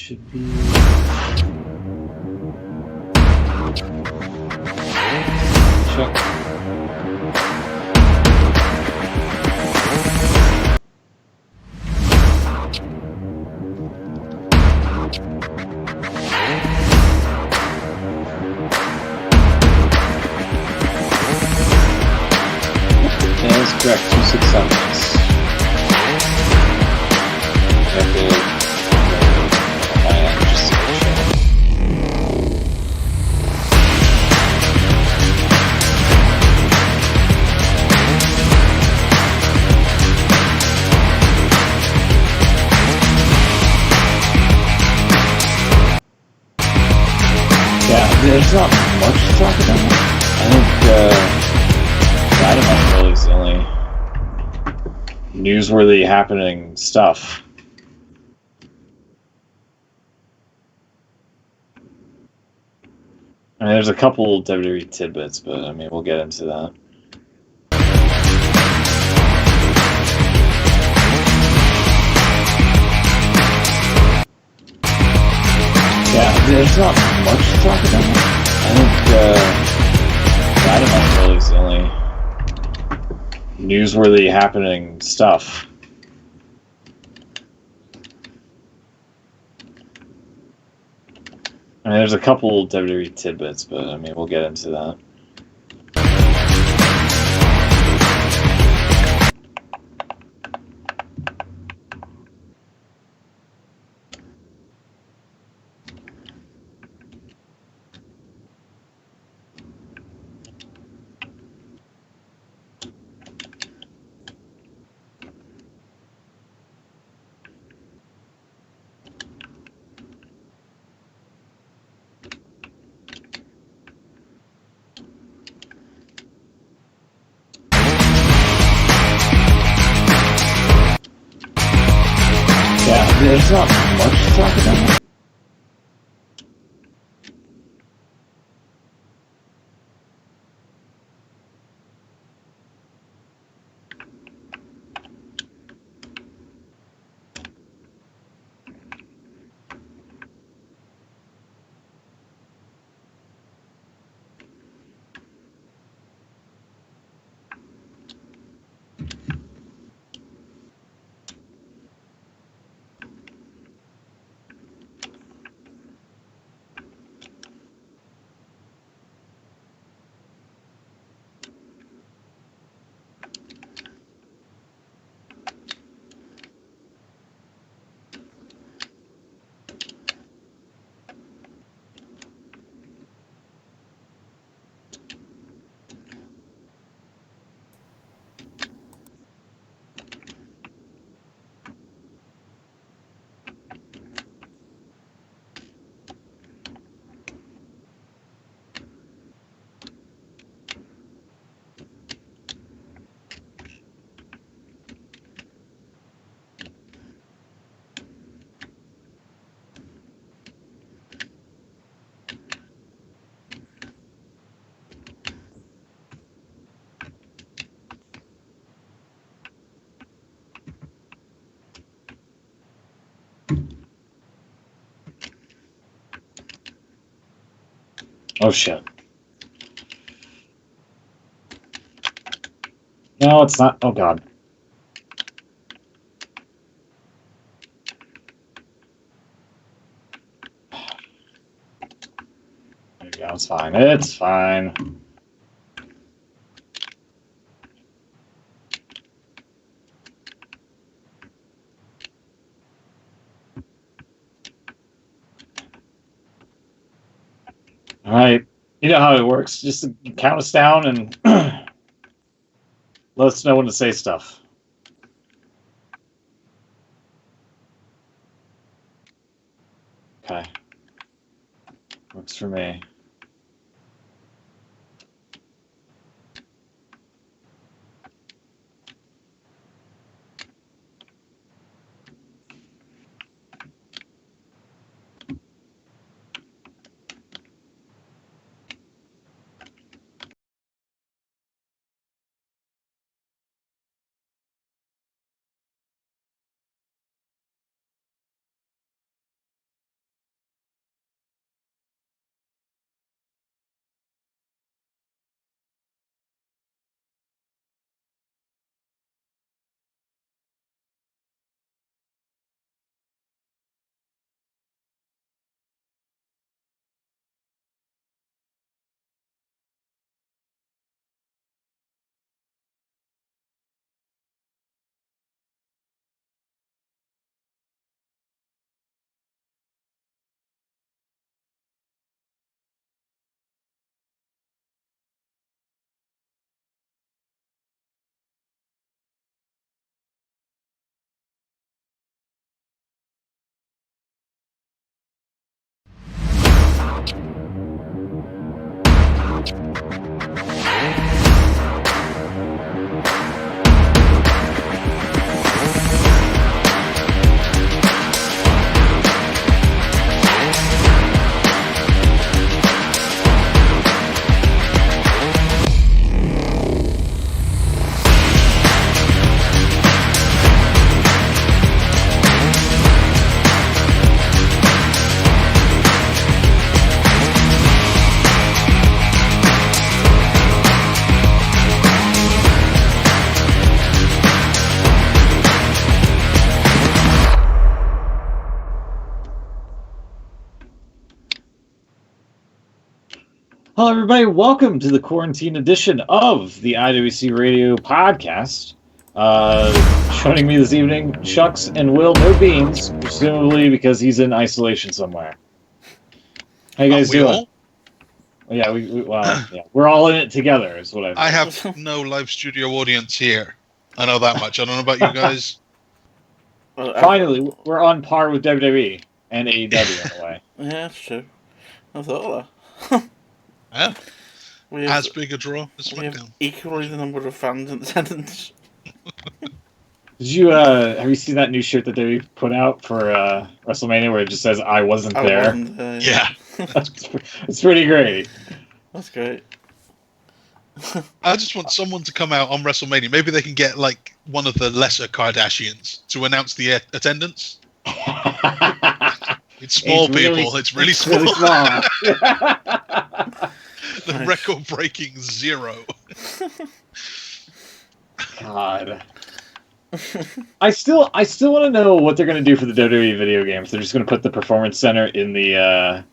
should be... Check. Yeah, that's correct. 267. There's not much to talk about. I think Dynamite really is the only newsworthy happening stuff. I mean, there's a couple WWE tidbits, but I mean, we'll get into that. Yeah, there's not much to talk about. I think Dynamite really is the only newsworthy happening stuff. I mean, there's a couple WWE tidbits, but I mean, we'll get into that. Yeah, there's not much to talk about. Oh shit. No, it's not. Oh god. There you go. It's fine. It's fine. All right. You know how it works. Just count us down and let us know when to say stuff. Okay. Works for me. Hello, everybody. Welcome to the quarantine edition of the IWC Radio podcast. Joining me this evening, Chucks and Will, no Beans, presumably because he's in isolation somewhere. How you guys doing? Yeah, we're all in it together, is what I have no live studio audience here. I know that much. I don't know about you guys. Finally, we're on par with WWE and AEW in a way. Yeah, that's true. I thought of that. Yeah. As big a draw as SmackDown. We have equally the number of fans in attendance. Did you have you seen that new shirt that they put out for WrestleMania where it just says "I wasn't there"? Yeah. It's pretty great. That's great. I just want someone to come out on WrestleMania. Maybe they can get like one of the lesser Kardashians to announce the attendance. It's small, people. It's really small. Really small. The record-breaking 0. God. I still want to know what they're going to do for the WWE video games. They're just going to put the Performance Center in the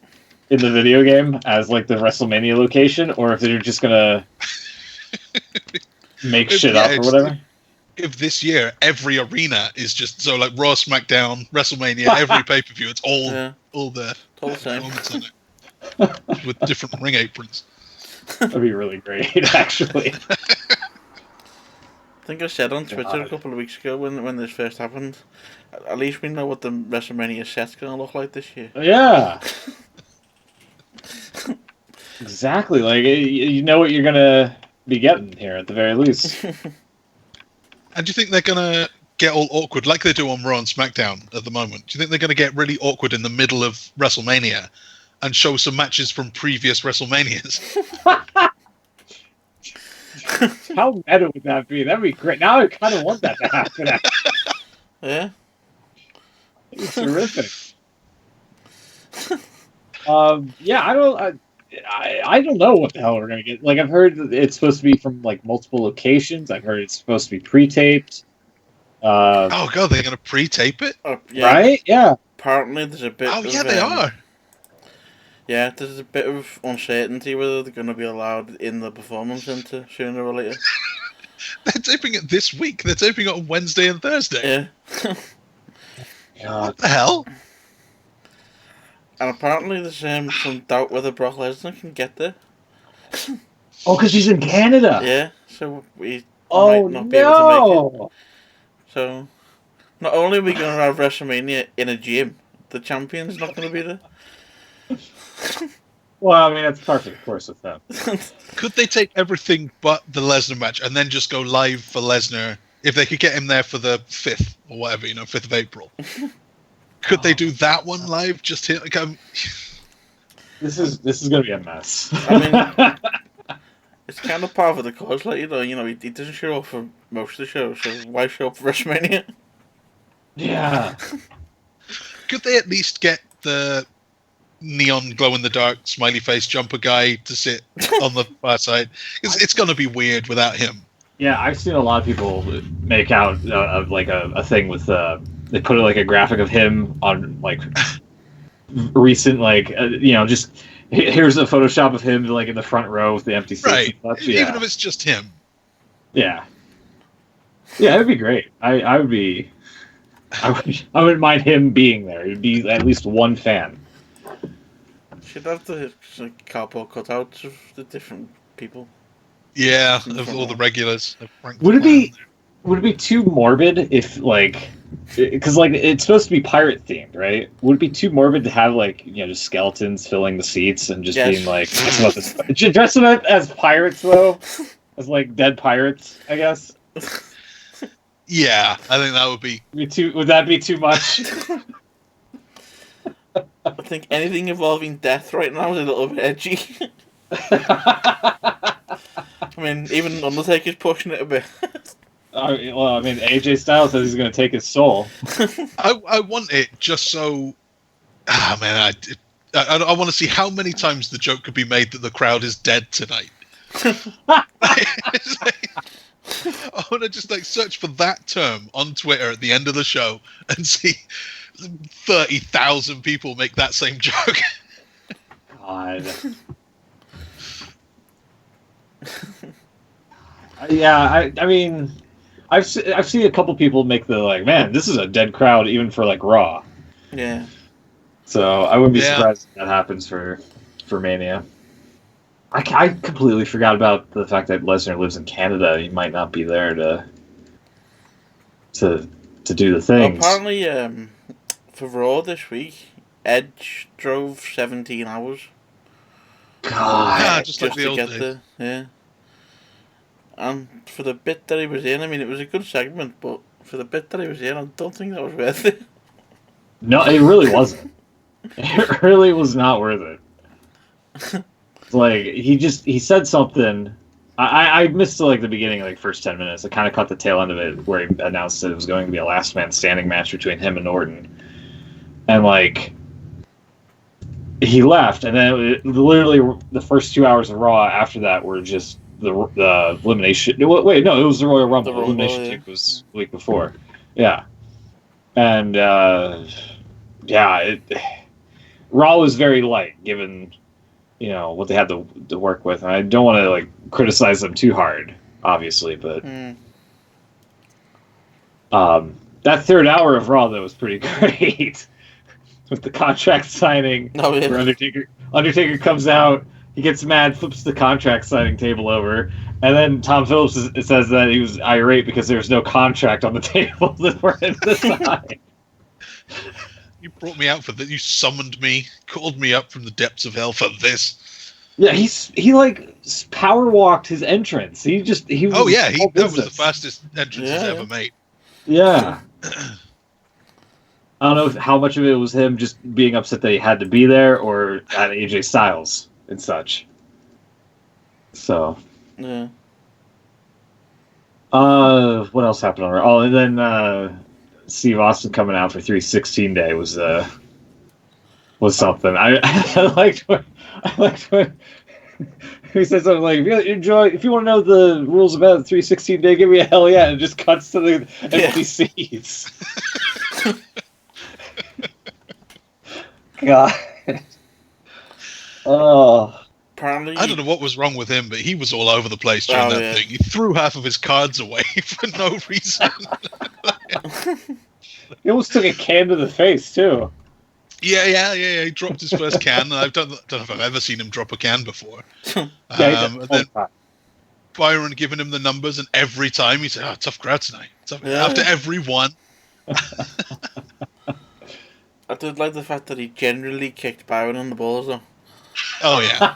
video game as like the WrestleMania location, or if they're just going to make shit up or whatever. If this year every arena is just so like Raw, SmackDown, WrestleMania, every pay-per-view, it's all there. All the same. With different ring aprons. That'd be really great, actually. I think I said on Twitter a couple of weeks ago when this first happened, at least we know what the WrestleMania set's going to look like this year. Yeah. Exactly. Like, you know what you're going to be getting here at the very least. And do you think they're going to get all awkward like they do on Raw and SmackDown at the moment? Do you think they're going to get really awkward in the middle of WrestleMania and show some matches from previous WrestleManias? How meta would that be? That'd be great. Now I kind of want that to happen. Yeah. It's terrific. Yeah, I don't know what the hell we're gonna get. Like, I've heard that it's supposed to be from like multiple locations. I've heard it's supposed to be pre-taped. Oh god, they're gonna pre-tape it? Yeah. Right? Yeah. Apparently, there's a bit. Oh yeah, they are. Yeah, there's a bit of uncertainty whether they're going to be allowed in the Performance Center sooner or later. They're taping it this week. They're taping it on Wednesday and Thursday. Yeah. What the hell? And apparently there's some doubt whether Brock Lesnar can get there. Oh, because he's in Canada. Yeah, so we might not be able to make it. So, not only are we going to have WrestleMania in a gym, the champion's not going to be there. Well, I mean, that's perfect, of course, with them. Could they take everything but the Lesnar match and then just go live for Lesnar if they could get him there for the 5th or whatever, 5th of April? Could they do that one live? Just here? Like, This is going to be a mess. I mean, it's kind of part of the cause, like, he doesn't show up for most of the shows, so why show up for WrestleMania? Yeah. Could they at least get the neon glow-in-the-dark smiley face jumper guy to sit on the far side? It's going to be weird without him. Yeah, I've seen a lot of people make out of like a thing with they put like a graphic of him on like recent just here's a Photoshop of him like in the front row with the empty seats. Right. And such. Yeah. Even if it's just him. Yeah. Yeah, it'd be great. I wouldn't mind him being there. It'd be at least one fan. Should have the cardboard cutouts of the different people. Yeah, of all the regulars. Would it be too morbid if because it's supposed to be pirate themed, right? Would it be too morbid to have just skeletons filling the seats and just being like dress them up as pirates though, as like dead pirates, I guess. Yeah, I think that would be too. Would that be too much? I think anything involving death right now is a little bit edgy. I mean, even Undertaker's pushing it a bit. AJ Styles says he's going to take his soul. I want it just so. I want to see how many times the joke could be made that the crowd is dead tonight. I want to just search for that term on Twitter at the end of the show and see 30,000 people make that same joke. God. I mean, I've seen a couple people make the like, man, this is a dead crowd even for like Raw. Yeah. So I wouldn't be surprised if that happens for Mania. I completely forgot about the fact that Lesnar lives in Canada. He might not be there to do the things. Apparently, for Raw this week, Edge drove 17 hours. God, just like the old days. There. Yeah. And for the bit that he was in, I mean, it was a good segment, but for the bit that he was in, I don't think that was worth it. No, it really wasn't. It really was not worth it. Like he said something. I missed like the beginning, like first 10 minutes. I kind of caught the tail end of it where he announced that it was going to be a last man standing match between him and Orton, and like he left, and then literally the first 2 hours of Raw after that were just the elimination. Wait, no, it was the Royal Rumble. The elimination tape was the week before. Yeah, and Raw was very light given what they had to work with. And I don't want to like criticize them too hard, obviously, but that third hour of Raw though was pretty great. With the contract signing, where Undertaker comes out, he gets mad, flips the contract signing table over, and then Tom Phillips says that he was irate because there was no contract on the table that were in the sign. You brought me out for this. You summoned me, called me up from the depths of hell for this. Yeah, he like power walked his entrance. That was the fastest entrance he's ever made. Yeah. I don't know how much of it was him just being upset that he had to be there, or at AJ Styles and such. So. Yeah. What else happened on Raw? Oh, and then Steve Austin coming out for 316 Day was something. I liked when he said something like, if you want to know the rules about 316 Day, give me a hell yeah, and it just cuts to the empty seats. God. Oh. Apparently, I don't know what was wrong with him, but he was all over the place during that thing. He threw half of his cards away for no reason. He almost took a can to the face, too. Yeah. He dropped his first can, and I don't know if I've ever seen him drop a can before. And then Byron giving him the numbers, and every time he said, tough crowd tonight. After every one. I did like the fact that he generally kicked Byron on the balls, though. Oh, yeah.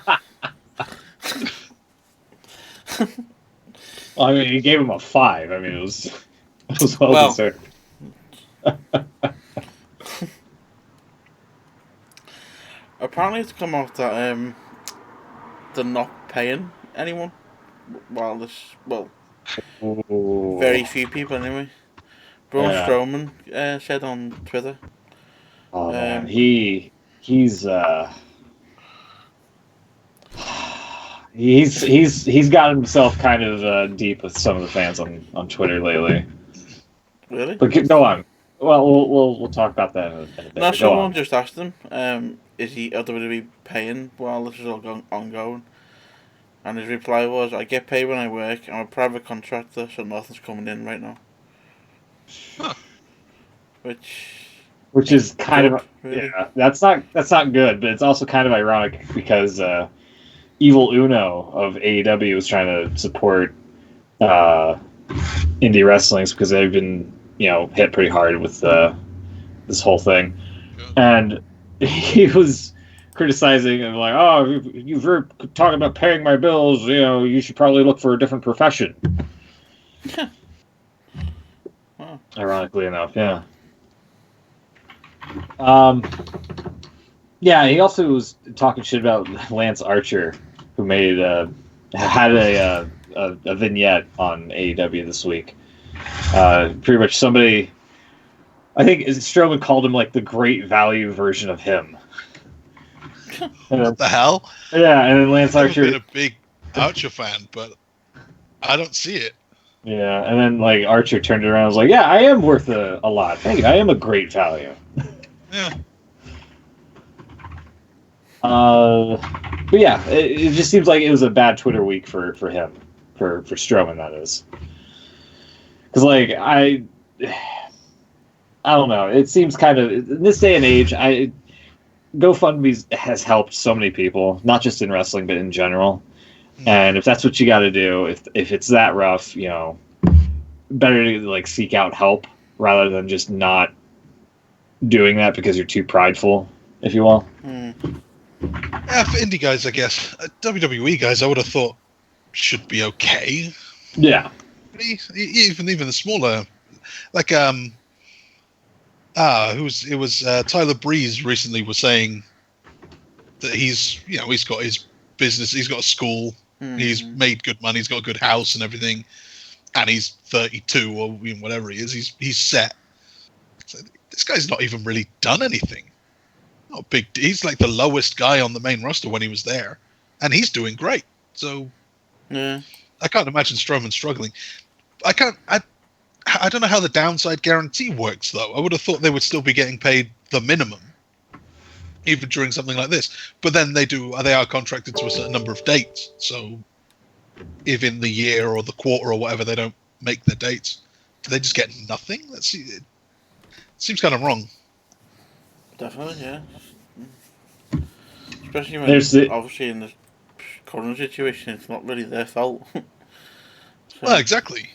Well, I mean, he gave him a 5. I mean, it was well deserved. Apparently, it's come out that they're not paying anyone. Very few people anyway. Braun Strowman said on Twitter. Oh man, he's gotten himself kind of deep with some of the fans on Twitter lately. Really? But go on. Well, we'll talk about that in a bit. No, someone just asked him, is he WWE paying while this is all ongoing? And his reply was, I get paid when I work. I'm a private contractor, so nothing's coming in right now. Huh. Which is kind of really? That's not good, but it's also kind of ironic because Evil Uno of AEW was trying to support indie wrestlings because they've been hit pretty hard with this whole thing, and he was criticizing and like, oh, if you're talking about paying my bills, you should probably look for a different profession. Wow. Ironically enough, yeah. He also was talking shit about Lance Archer, who had a vignette on AEW this week. Pretty much somebody, I think Strowman called him like the great value version of him. What the hell? Yeah, and then Lance Archer. I've been a big Archer fan, but I don't see it. Yeah, and then like Archer turned it around and was like, yeah, I am worth a lot. Thank you. I am a great value. Yeah. But yeah, it just seems like it was a bad Twitter week for him, for Strowman, that is. Because like I don't know. It seems kind of in this day and age, GoFundMe has helped so many people, not just in wrestling but in general. And if that's what you got to do, if it's that rough, better to like seek out help rather than just not doing that because you're too prideful, if you will. Yeah, for indie guys, I guess. WWE guys, I would have thought should be okay. Yeah. Even the smaller, like Tyler Breeze recently was saying that he's got his business, he's got a school, he's made good money, he's got a good house and everything, and he's 32 or whatever he is, he's set. So this guy's not even really done anything. Not big. He's like the lowest guy on the main roster when he was there, and he's doing great. So Yeah. I can't imagine Strowman struggling. I don't know how the downside guarantee works, though. I would have thought they would still be getting paid the minimum, even during something like this. But then they are contracted to a certain number of dates. So if in the year or the quarter or whatever they don't make their dates, do they just get nothing? It seems kind of wrong. Definitely, yeah. Especially when, obviously, in the current situation, it's not really their fault. Well, exactly.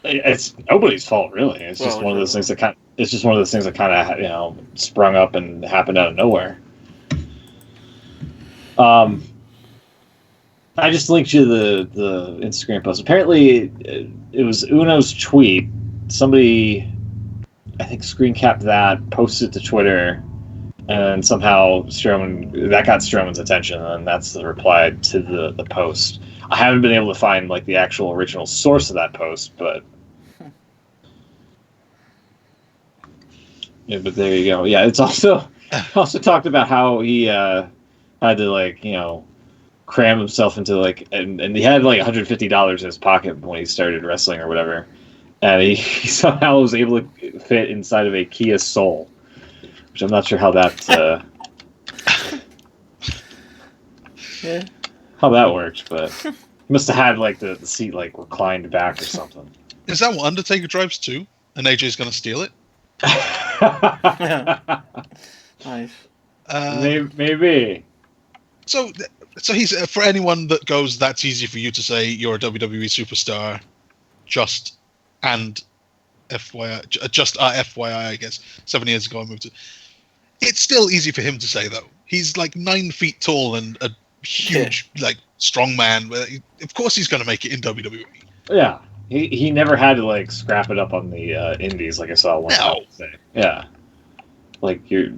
It's nobody's fault, really. It's just one of those things that kind of sprung up and happened out of nowhere. I just linked you the Instagram post. Apparently, it was Uno's tweet. Somebody, I think, screen capped that, posted it to Twitter, and somehow that got Strowman's attention, and that's the reply to the post. I haven't been able to find like the actual original source of that post, but yeah, but there you go. Yeah, it's also talked about how he had to cram himself into and he had like $150 in his pocket when he started wrestling or whatever, and he somehow was able to fit inside of a Kia Soul, which I'm not sure how that how that worked, but he must have had like the seat like reclined back or something. Is that what Undertaker drives too? And AJ's going to steal it? Nice. Maybe. So he's for anyone that goes, that's easy for you to say you're a WWE superstar, just FYI, I guess. 7 years ago I moved to. It's still easy for him to say though. He's like 9 feet tall and a huge, strong man. Of course he's going to make it in WWE. Yeah. He never had to like scrap it up on the indies like I saw one time say. Yeah. Like he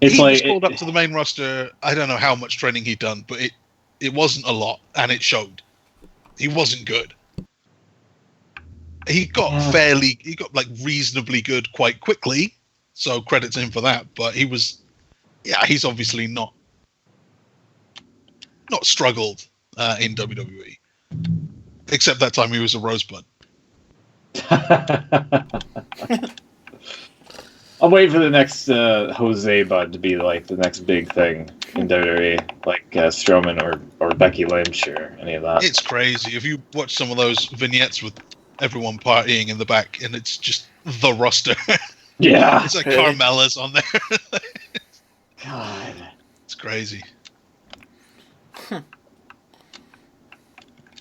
was called up to the main roster. I don't know how much training he'd done, but it wasn't a lot, and it showed. He wasn't good. He got reasonably good quite quickly, so credit to him for that. But he's obviously not struggled in WWE, except that time he was a rosebud. I'm waiting for the next Jose Bud to be like the next big thing in WWE, like Strowman or Becky Lynch or any of that. It's crazy. If you watch some of those vignettes with everyone partying in the back, and it's just the roster. Yeah, it's like Carmella's on there. God, it's crazy.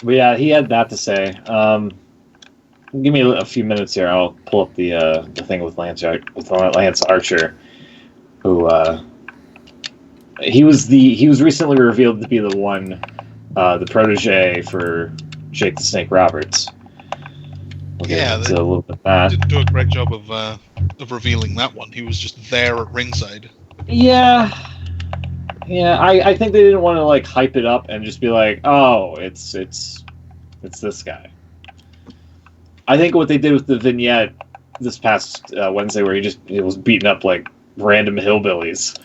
But yeah, he had that to say. Give me a few minutes here. I'll pull up the thing with Lance Archer, who he was recently revealed to be the protege for Jake the Snake Roberts. We'll yeah, get into a little bit of that. Didn't do a great job of revealing that one. He was just there at ringside. Yeah. I think they didn't want to like hype it up and just be like, oh, it's this guy. I think what they did with the vignette this past Wednesday, where he was beating up like random hillbillies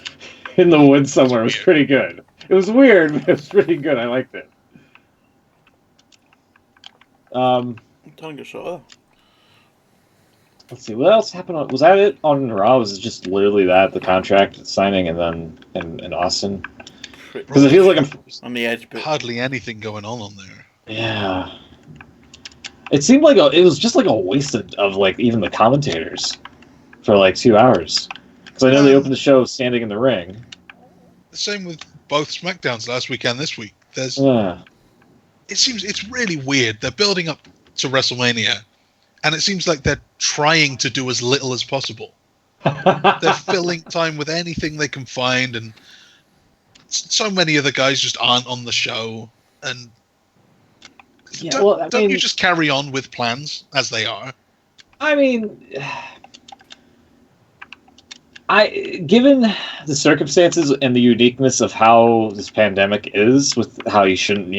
in the woods somewhere, was pretty good. It was weird, but it was pretty good. I liked it. I'm telling you, sure. let's see, what else happened? Was that it on Raw? Was it just literally that, the contract signing, and then in Austin? Because it feels like I'm. On the edge, but Hardly anything going on there. Yeah. It seemed like it was just like a waste of like even the commentators for like 2 hours. Because I know they opened the show standing in the ring. The same with both SmackDowns last week and this week. Yeah. It's really weird. They're building up to WrestleMania, and it seems like they're trying to do as little as possible. They're filling time with anything they can find, and so many of the guys just aren't on the show. And Yeah, don't you just carry on with plans as they are? I mean, given the circumstances and the uniqueness of how this pandemic is, with how you shouldn't,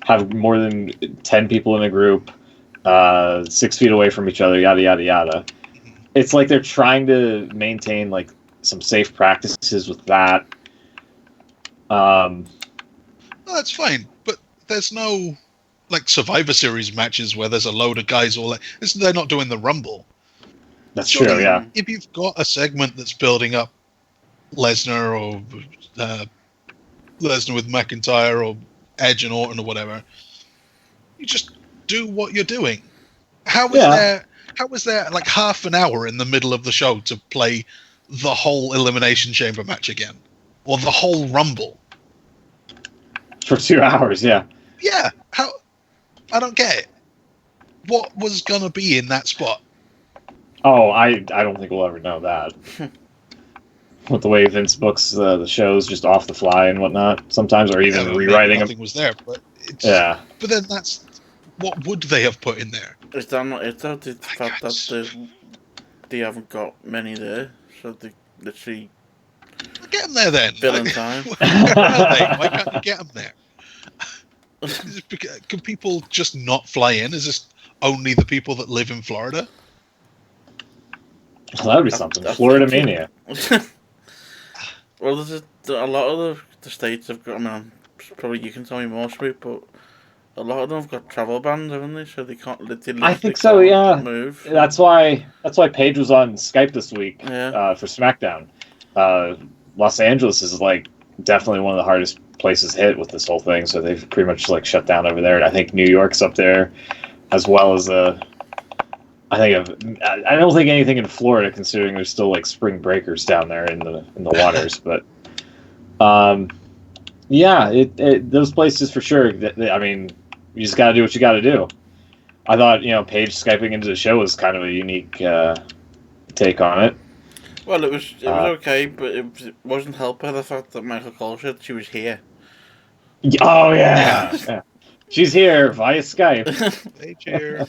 have more than 10 people in a group, 6 feet away from each other, yada yada yada. It's like they're trying to maintain like some safe practices with that. No, that's fine, but there's no like Survivor Series matches where there's a load of guys all like they're not doing the Rumble. That's true, yeah. If you've got a segment that's building up Lesnar or Lesnar with McIntyre or Edge and Orton or whatever, you just do what you're doing. How was there like half an hour in the middle of the show to play the whole Elimination Chamber match again? Or the whole Rumble? For 2 hours, yeah. Yeah. How? I don't get it. What was gonna be in that spot? Oh, I don't think we'll ever know that. With the way Vince books the shows just off the fly and whatnot, sometimes, or even rewriting them. Nothing was there, but yeah. But then what would they have put in there? It's the fact that they haven't got many there, so they literally get them there then. Filling time. Why can't you get them there? Can people just not fly in? Is this only the people that live in Florida? Well, that would be something. Florida Mania. Well, there's a lot of the states have got. I mean, probably you can tell me more, Sweet, but a lot of them have got travel bans, haven't they? So they can't. I think so. Yeah. Move. That's why Paige was on Skype this week for SmackDown. Los Angeles is like definitely one of the hardest places hit with this whole thing, so they've pretty much like shut down over there. And I think New York's up there, as well as I don't think anything in Florida, considering there's still like spring breakers down there in the waters. But those places for sure. I mean, you just got to do what you got to do. I thought Paige Skyping into the show was kind of a unique take on it. Well, it was okay, but it wasn't helped by the fact that Michael Cole said she was here. Oh yeah. She's here via Skype. Paige here.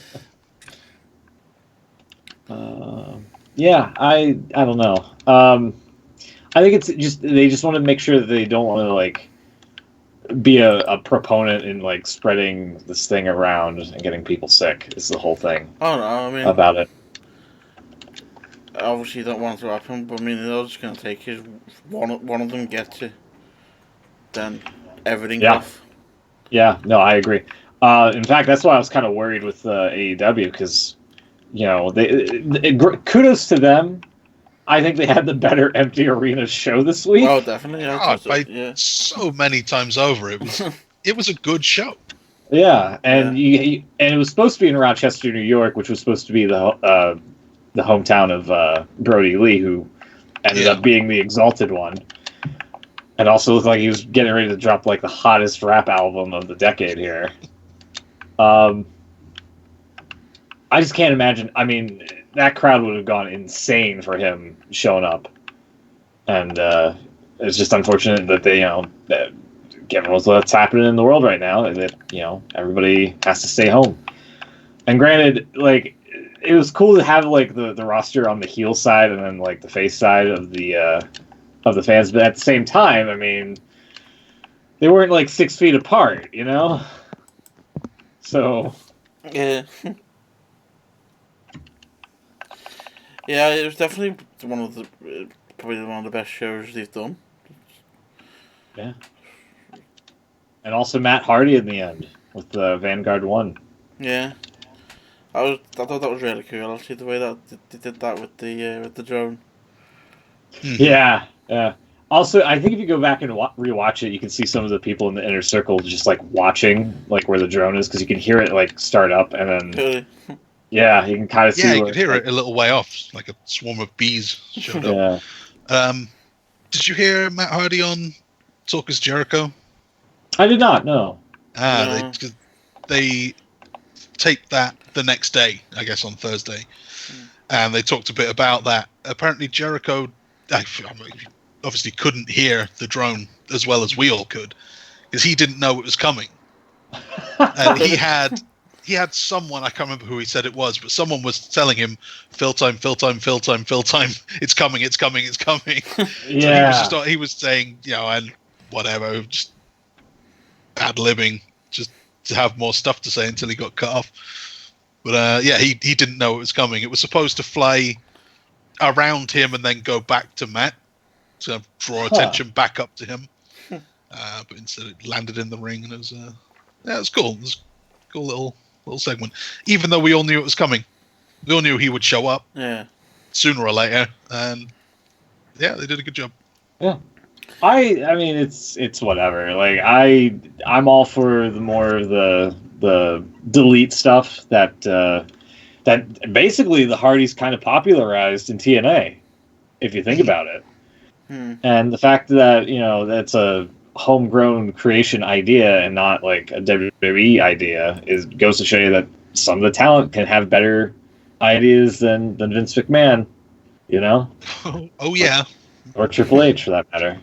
I don't know. I think it's just they just want to make sure that they don't want to like be a proponent in like spreading this thing around and getting people sick. Is the whole thing. Oh no, I mean about it. Obviously, you don't want it to happen, but I mean, they're just going to take is one of them gets you, then everything's off. Yeah, no, I agree. In fact, that's why I was kind of worried with AEW because, kudos to them. I think they had the better empty arena show this week. Oh, definitely. So many times over, it was a good show. Yeah, and and it was supposed to be in Rochester, New York, which was supposed to be the hometown of Brody Lee, who ended up being the Exalted One. And also looked like he was getting ready to drop like the hottest rap album of the decade here. I just can't imagine. I mean, that crowd would have gone insane for him showing up. And it's just unfortunate that they, given what's happening in the world right now, that, everybody has to stay home. And granted, like, it was cool to have like the roster on the heel side and then like the face side of the fans, but at the same time, I mean, they weren't like 6 feet apart, So yeah, it was definitely probably one of the best shows they've done. Yeah, and also Matt Hardy in the end with the Vanguard 1. Yeah. I thought that was really cool. Actually, the way that they did that with the drone. Yeah, yeah. Also, I think if you go back and rewatch it, you can see some of the people in the inner circle just like watching, like where the drone is, because you can hear it like start up, and then Really? yeah, you can kind of see. Yeah, you where could hear like, it a little way off, like a swarm of bees showed up. Yeah, Did you hear Matt Hardy on Talk Is Jericho? I did not know. No. They taped that the next day, I guess on Thursday, and they talked a bit about that. Apparently, Jericho obviously couldn't hear the drone as well as we all could, because he didn't know it was coming. And he had someone, I can't remember who he said it was, but someone was telling him, fill time, fill time, fill time, fill time. It's coming, it's coming, it's coming. Yeah, So he was saying, and whatever, just ad-libbing, just to have more stuff to say until he got cut off. But he didn't know it was coming. It was supposed to fly around him and then go back to Matt to draw attention back up to him. But instead it landed in the ring, and it was it was cool. It was a cool little segment. Even though we all knew it was coming, we all knew he would show up sooner or later, and yeah, they did a good job. Yeah. I mean, it's whatever. Like I'm all for the delete stuff that basically the Hardys kind of popularized in TNA, if you think about it. And the fact that that's a homegrown creation idea and not like a WWE idea goes to show you that some of the talent can have better ideas than Vince McMahon, Oh yeah, or Triple H for that matter.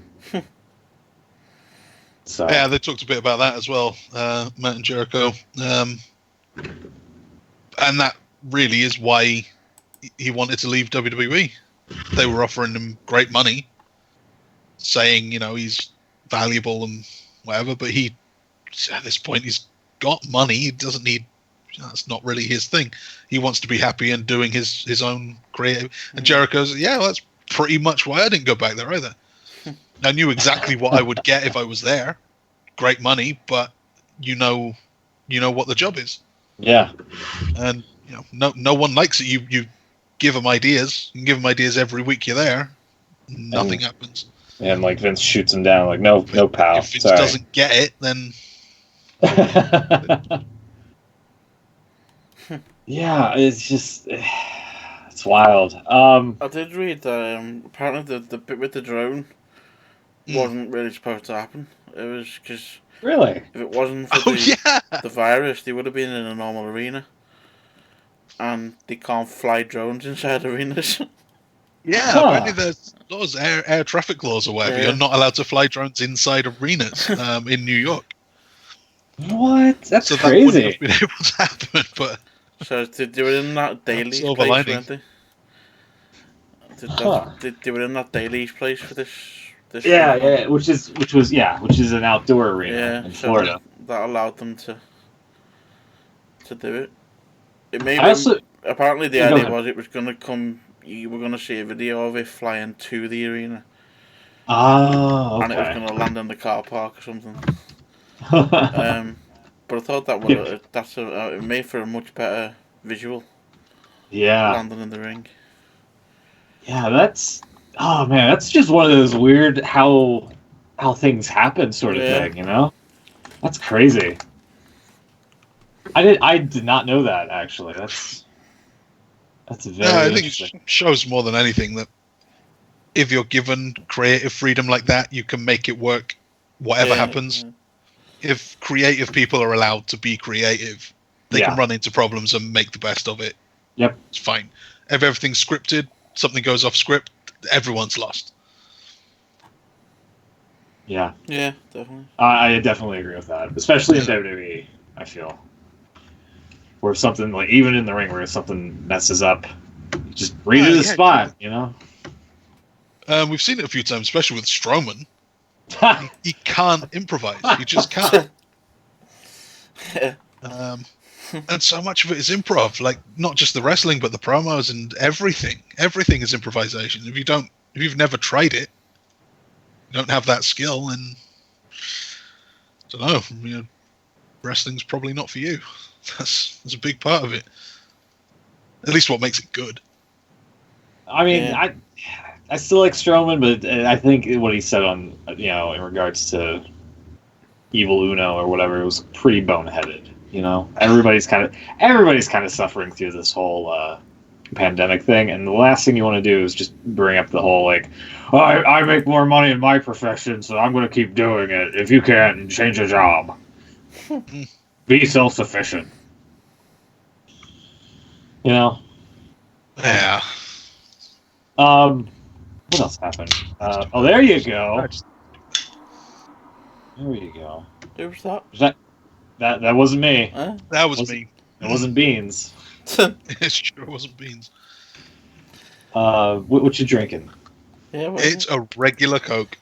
So yeah, they talked a bit about that as well, Matt and Jericho, and that really is why he wanted to leave WWE. They were offering him great money, saying he's valuable and whatever, but he at this point he's got money. He doesn't need. That's not really his thing. He wants to be happy and doing his own creative. And Jericho's, well, that's pretty much why I didn't go back there either. I knew exactly what I would get if I was there. Great money, but you know what the job is. Yeah. And no one likes it. You give them ideas. You can give them ideas every week you're there. Nothing happens. And like Vince shoots him down, like no pal. If Vince doesn't get it, then yeah, it's just it's wild. I did read that apparently the bit with the drone wasn't really supposed to happen. It was because really, if it wasn't for the virus, they would have been in a normal arena, and they can't fly drones inside arenas. Yeah, apparently there's laws, air traffic laws or whatever. Yeah. You're not allowed to fly drones inside arenas in New York. What? That's so crazy. That wouldn't have been able to happen, but so they were in that Daly's place, weren't they? They were in that Daly's place for this. Yeah, which was an outdoor arena in Florida. That allowed them to do it. It made apparently the idea was it was going to come. You were going to see a video of it flying to the arena. Oh, okay. And it was going to land in the car park or something. But I thought it made for a much better visual. Yeah. Landing in the ring. Yeah, that's just one of those weird how things happen sort of thing, That's crazy. I did not know that actually. That's very I think it shows more than anything that if you're given creative freedom like that, you can make it work whatever happens. If creative people are allowed to be creative, they can run into problems and make the best of it. Yep. It's fine. If everything's scripted, something goes off script, everyone's lost. Yeah. Yeah, definitely. I definitely agree with that, especially in WWE, I feel. Where something, like, even in the ring where something messes up, you just read it the spot, We've seen it a few times, especially with Strowman. He can't improvise. He just can't. And so much of it is improv, like not just the wrestling, but the promos and everything. Everything is improvisation. If you've never tried it, you don't have that skill, and I don't know. Wrestling's probably not for you. That's a big part of it. At least what makes it good. I mean, Yeah. I still like Strowman, but I think what he said on in regards to Evil Uno or whatever, it was pretty boneheaded. Everybody's kind of suffering through this whole pandemic thing, and the last thing you want to do is just bring up the whole like, oh, I make more money in my profession, so I'm going to keep doing it. If you can't, change a job. Be self-sufficient. Yeah. What else happened? Oh, there you go. There you go. Who was that? That wasn't me. Huh? That was me. It wasn't Beans. It sure wasn't Beans. What you drinking? Yeah, what It's a regular Coke.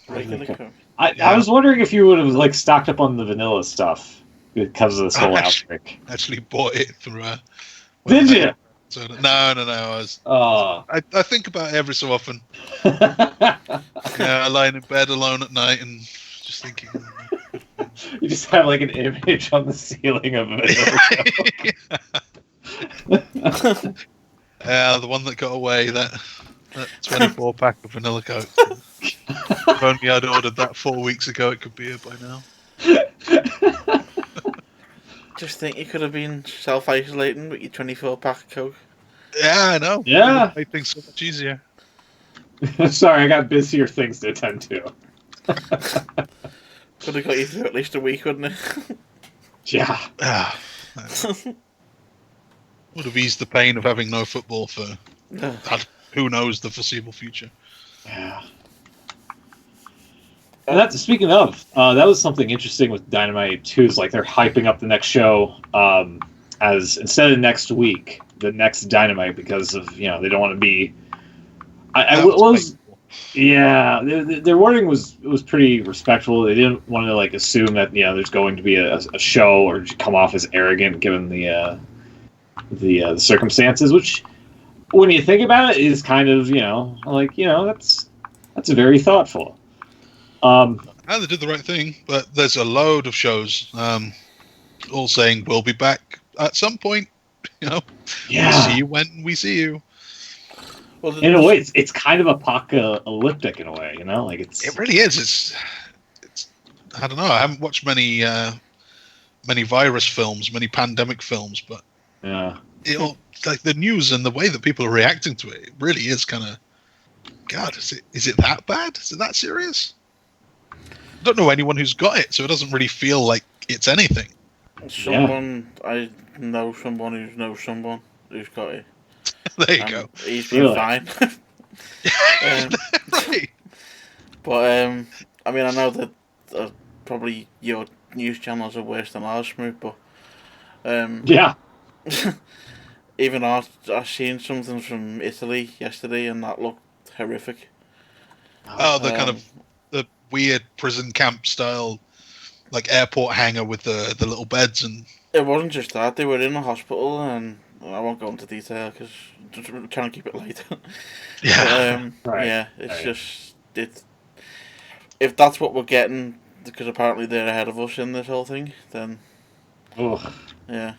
regular Coke. I was wondering if you would have like stocked up on the vanilla stuff because of this whole outbreak. Actually bought it through. Did you? So, no. I think about it every so often. Yeah, lying in bed alone at night and just thinking. You just have like an image on the ceiling of it. Yeah, the one that got away, that 24 pack of vanilla Coke. If only I'd ordered that 4 weeks ago, it could be here by now. Just think you could have been self-isolating with your 24-pack of Coke. Yeah, I know. Yeah. It made things so much easier. Sorry, I got busier things to attend to. Could have got you through at least a week, wouldn't it? Yeah. Would have eased the pain of having no football for who knows the foreseeable future. Yeah. And that's speaking of, that was something interesting with Dynamite too. Is like they're hyping up the next show as instead of next week, the next Dynamite because of they don't want to be. Their wording was pretty respectful. They didn't want to like assume that there's going to be a show or come off as arrogant given the circumstances, which when you think about it is kind of that's very thoughtful. And they did the right thing, but there's a load of shows all saying we'll be back at some point. We'll see you when we see you. Well, in a way, it's kind of apocalyptic in a way, like It really is. It's. I don't know. I haven't watched many virus films, many pandemic films, but yeah, like the news and the way that people are reacting to it, it really is kind of. God, is it that bad? Is it that serious? I don't know anyone who's got it, so it doesn't really feel like it's anything. I know someone who knows someone who's got it. There you go. He's been fine. Right. But I mean, I know that probably your news channels are worse than ours, Smoot, but yeah. Even I seen something from Italy yesterday, and that looked horrific. Oh, the kind of the weird prison camp style, like airport hangar with the little beds and. It wasn't just that; they were in a hospital, and I won't go into detail because I'm trying to keep it light. Yeah. Right. Yeah, it's just if that's what we're getting, because apparently they're ahead of us in this whole thing, then. Ugh. Yeah.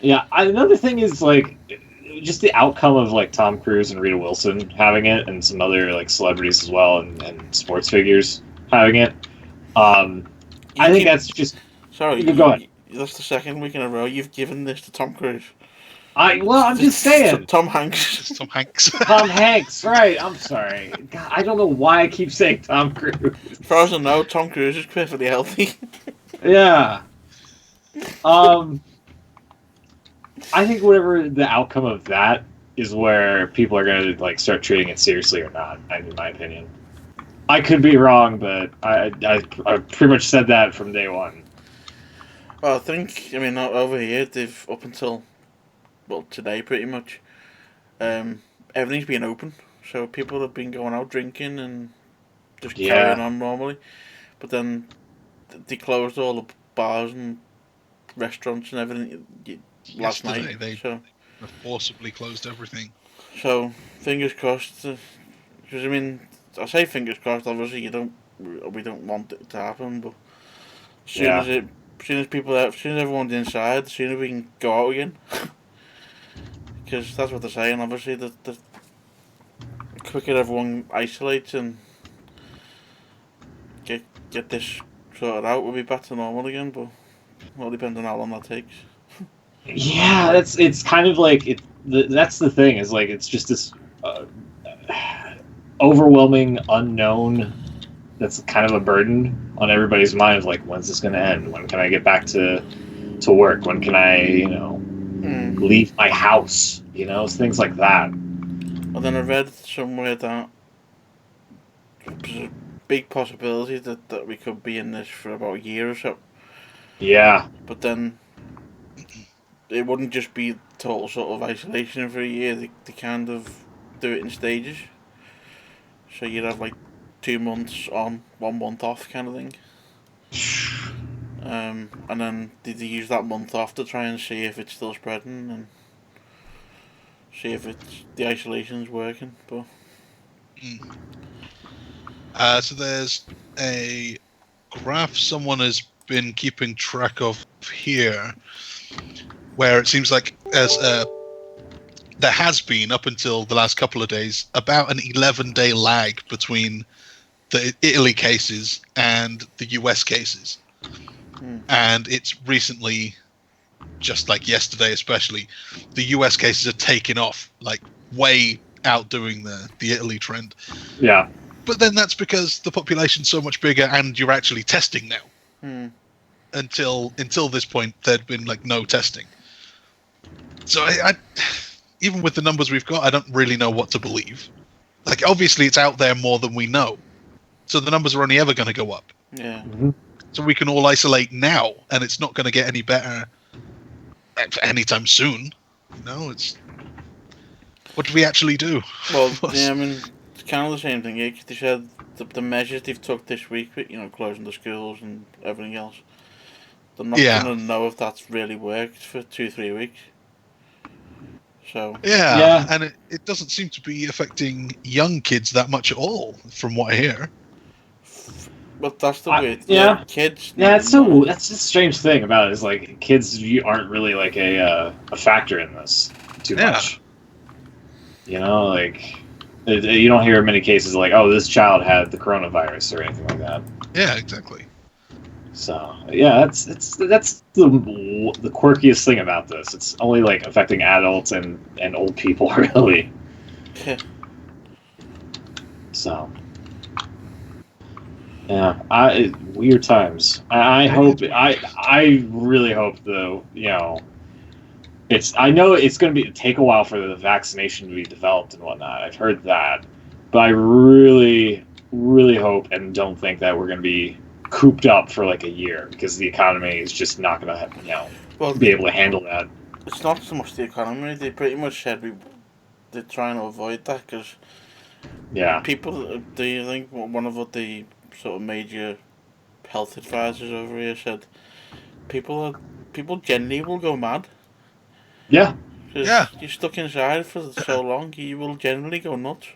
Yeah. Another thing is like just the outcome of like Tom Cruise and Rita Wilson having it, and some other like celebrities as well, and sports figures having it. I think that's just. Sorry, go ahead. That's the second week in a row you've given this to Tom Cruise. I'm just saying. Tom Hanks. Tom Hanks. Tom Hanks, right. I'm sorry. God, I don't know why I keep saying Tom Cruise. As far as I know, Tom Cruise is perfectly healthy. Yeah. I think whatever the outcome of that is where people are going to like start treating it seriously or not, in my opinion. I could be wrong, but I pretty much said that from day one. Well, over here, they've, up until, today pretty much, everything's been open. So people have been going out drinking and just carrying on normally. But then they closed all the bars and restaurants and everything last night. They forcibly closed everything. So, fingers crossed. Because, I say fingers crossed, obviously we don't want it to happen, but as soon as everyone's inside, the sooner we can go out again. because that's what they're saying. Obviously, the quicker everyone isolates and get this sorted out, we'll be back to normal again. But all depends on how long that takes. Yeah, it's kind of like that's the thing is like it's just this overwhelming unknown that's kind of a burden on everybody's mind of like, when's this going to end? When can I get back to work? When can I, leave my house? It's things like that. And then I read somewhere that there's a big possibility that we could be in this for about a year or so. Yeah. But then it wouldn't just be total sort of isolation for a year. They kind of do it in stages. So you'd have like 2 months on, 1 month off kind of thing. And then they use that month off to try and see if it's still spreading and see if the isolation's working. But so there's a graph someone has been keeping track of here, where it seems like there has been, up until the last couple of days, about an 11-day lag between the Italy cases and the US cases. And it's recently, just like yesterday especially, the US cases are taking off, like way outdoing the Italy trend. Yeah. But then that's because the population's so much bigger and you're actually testing now. Until this point, there'd been like no testing. So I even with the numbers we've got, I don't really know what to believe. Like, obviously it's out there more than we know. So the numbers are only ever going to go up. yeah. Mm-hmm. So we can all isolate now, and it's not going to get any better anytime soon. It's... What do we actually do? Well, yeah, I mean, it's kind of the same thing here, 'cause they said the measures they've took this week, with, closing the schools and everything else, they're not going to know if that's really worked for 2-3 weeks. So yeah. And it doesn't seem to be affecting young kids that much at all, from what I hear. But that's the weird. Yeah. Kids. Yeah, that's the strange thing about it is like kids aren't really like a factor in this too much. Like you don't hear many cases like, oh, this child had the coronavirus or anything like that. Yeah, exactly. So yeah, that's the quirkiest thing about this. It's only like affecting adults and old people really. So. Yeah, weird times. I hope. I really hope though. I know it's going to take a while for the vaccination to be developed and whatnot. I've heard that, but I really, really hope and don't think that we're going to be cooped up for like a year because the economy is just not going to, be able to handle that. It's not so much the economy. They pretty much said they're trying to avoid that because people. Do you think one of the sort of major health advisors over here said people generally will go mad. Yeah. You're stuck inside for so long, you will generally go nuts.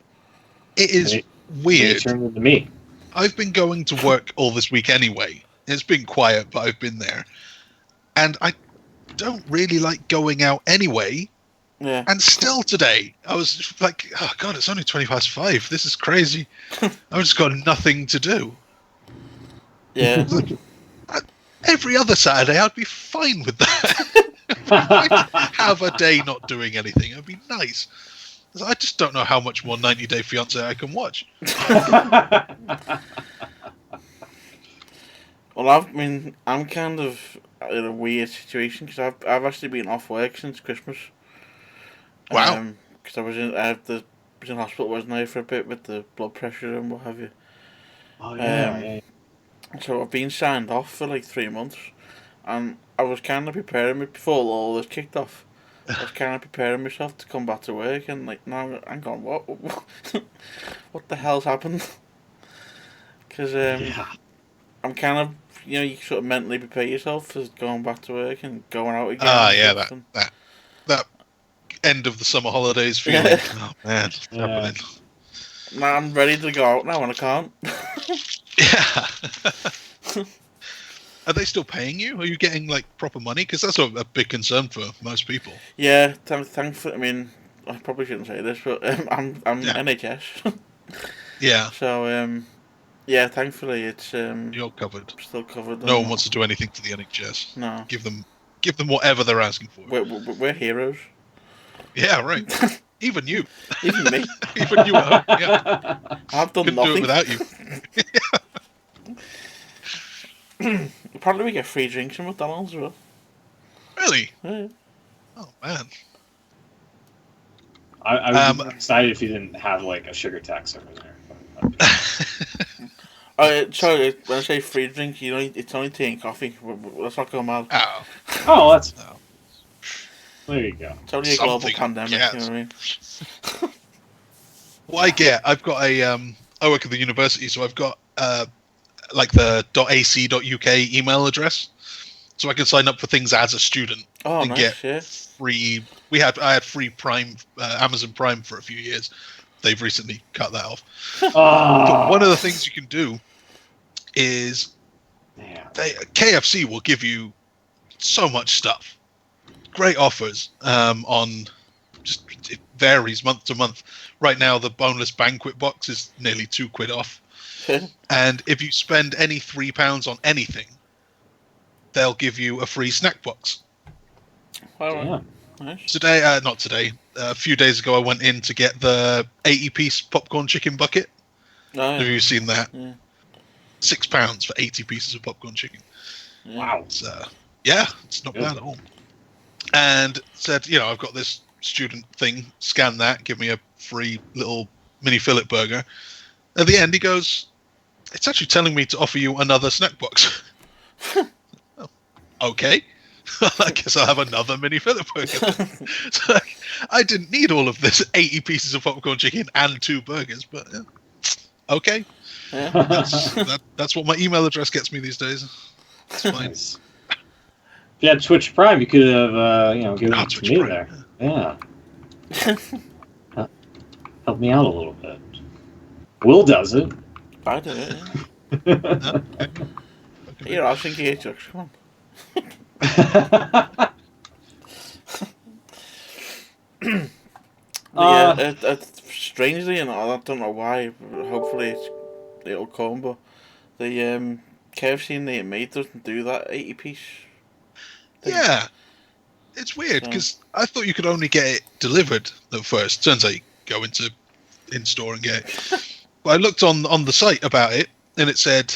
It is weird. It turned into me. I've been going to work all this week anyway. It's been quiet, but I've been there. And I don't really like going out anyway. Yeah. And still today, I was like, oh God, it's only 5:20. This is crazy. I've just got nothing to do. Yeah. Every other Saturday, I'd be fine with that. I'd have a day not doing anything. It'd be nice. I just don't know how much more 90 Day Fiancé I can watch. Well, I'm kind of in a weird situation because I've actually been off work since Christmas. Wow. Because I was in hospital, wasn't I, for a bit with the blood pressure and what have you. Oh yeah. So I've been signed off for like 3 months, and I was kind of preparing me before all this kicked off. I was kind of preparing myself to come back to work, and like now I'm going, what the hell's happened? Because I'm kind of, you sort of mentally prepare yourself for going back to work and going out again. That end of the summer holidays feeling. Yeah. Oh man, what's happening? Now I'm ready to go out now and I can't. Yeah. Are they still paying you? Are you getting like proper money? Because that's a big concern for most people. Yeah, thankfully, I mean, I probably shouldn't say this, but I'm Yeah. NHS. Yeah, So, yeah, thankfully it's you're covered. still covered. No one wants to do anything to the NHS. No. Give them whatever they're asking for. We're heroes. Yeah, right. Even you. Even me. Even you at home. Yeah. I've done Couldn't nothing. do it without you. Apparently we get free drinks from McDonald's as well. Really? Yeah. Oh man. I was excited if you didn't have like a sugar tax over there. Sorry, when I say free drink, it's only tea and coffee. Let's not go mad. Oh. Oh, that's No. there you go. It's only a global Something, pandemic, yes. you know what I mean? What I get, I've got a I work at the university, so I've got like the .ac.uk email address, so I can sign up for things as a student Oh, and nice, get yeah. free. I had free Prime, Amazon Prime for a few years. They've recently cut that off. But one of the things you can do is KFC will give you so much stuff, great offers on. Just it varies month to month. Right now, the boneless banquet box is nearly £2 off. And if you spend any £3 on anything, they'll give you a free snack box. Well, nice. Not today. A few days ago, I went in to get the 80-piece popcorn chicken bucket. Oh, Have you seen that? Yeah. £6 for 80 pieces of popcorn chicken. Yeah. Wow. It's, it's not bad at all. And said, I've got this student thing. Scan that. Give me a free little mini fillet burger. At the end, he goes, "It's actually telling me to offer you another snack box." Oh, okay. I guess I'll have another mini fillet burger. So, I didn't need all of this 80 pieces of popcorn chicken and 2 burgers, but yeah. Okay. Yeah. That's what my email address gets me these days. It's fine. Nice. If you had Twitch Prime, you could have given it to Twitch me Prime, there. Yeah. Help me out a little bit. Will does it. I did it, No? yeah. Here, I'll think you jokes. Come on. Strangely, and I don't know why, but hopefully it'll come, but the KFC near me doesn't do that 80-piece thing. Yeah. It's weird because I thought you could only get it delivered at first. Turns out you go in store and get it. But I looked on the site about it, and it said,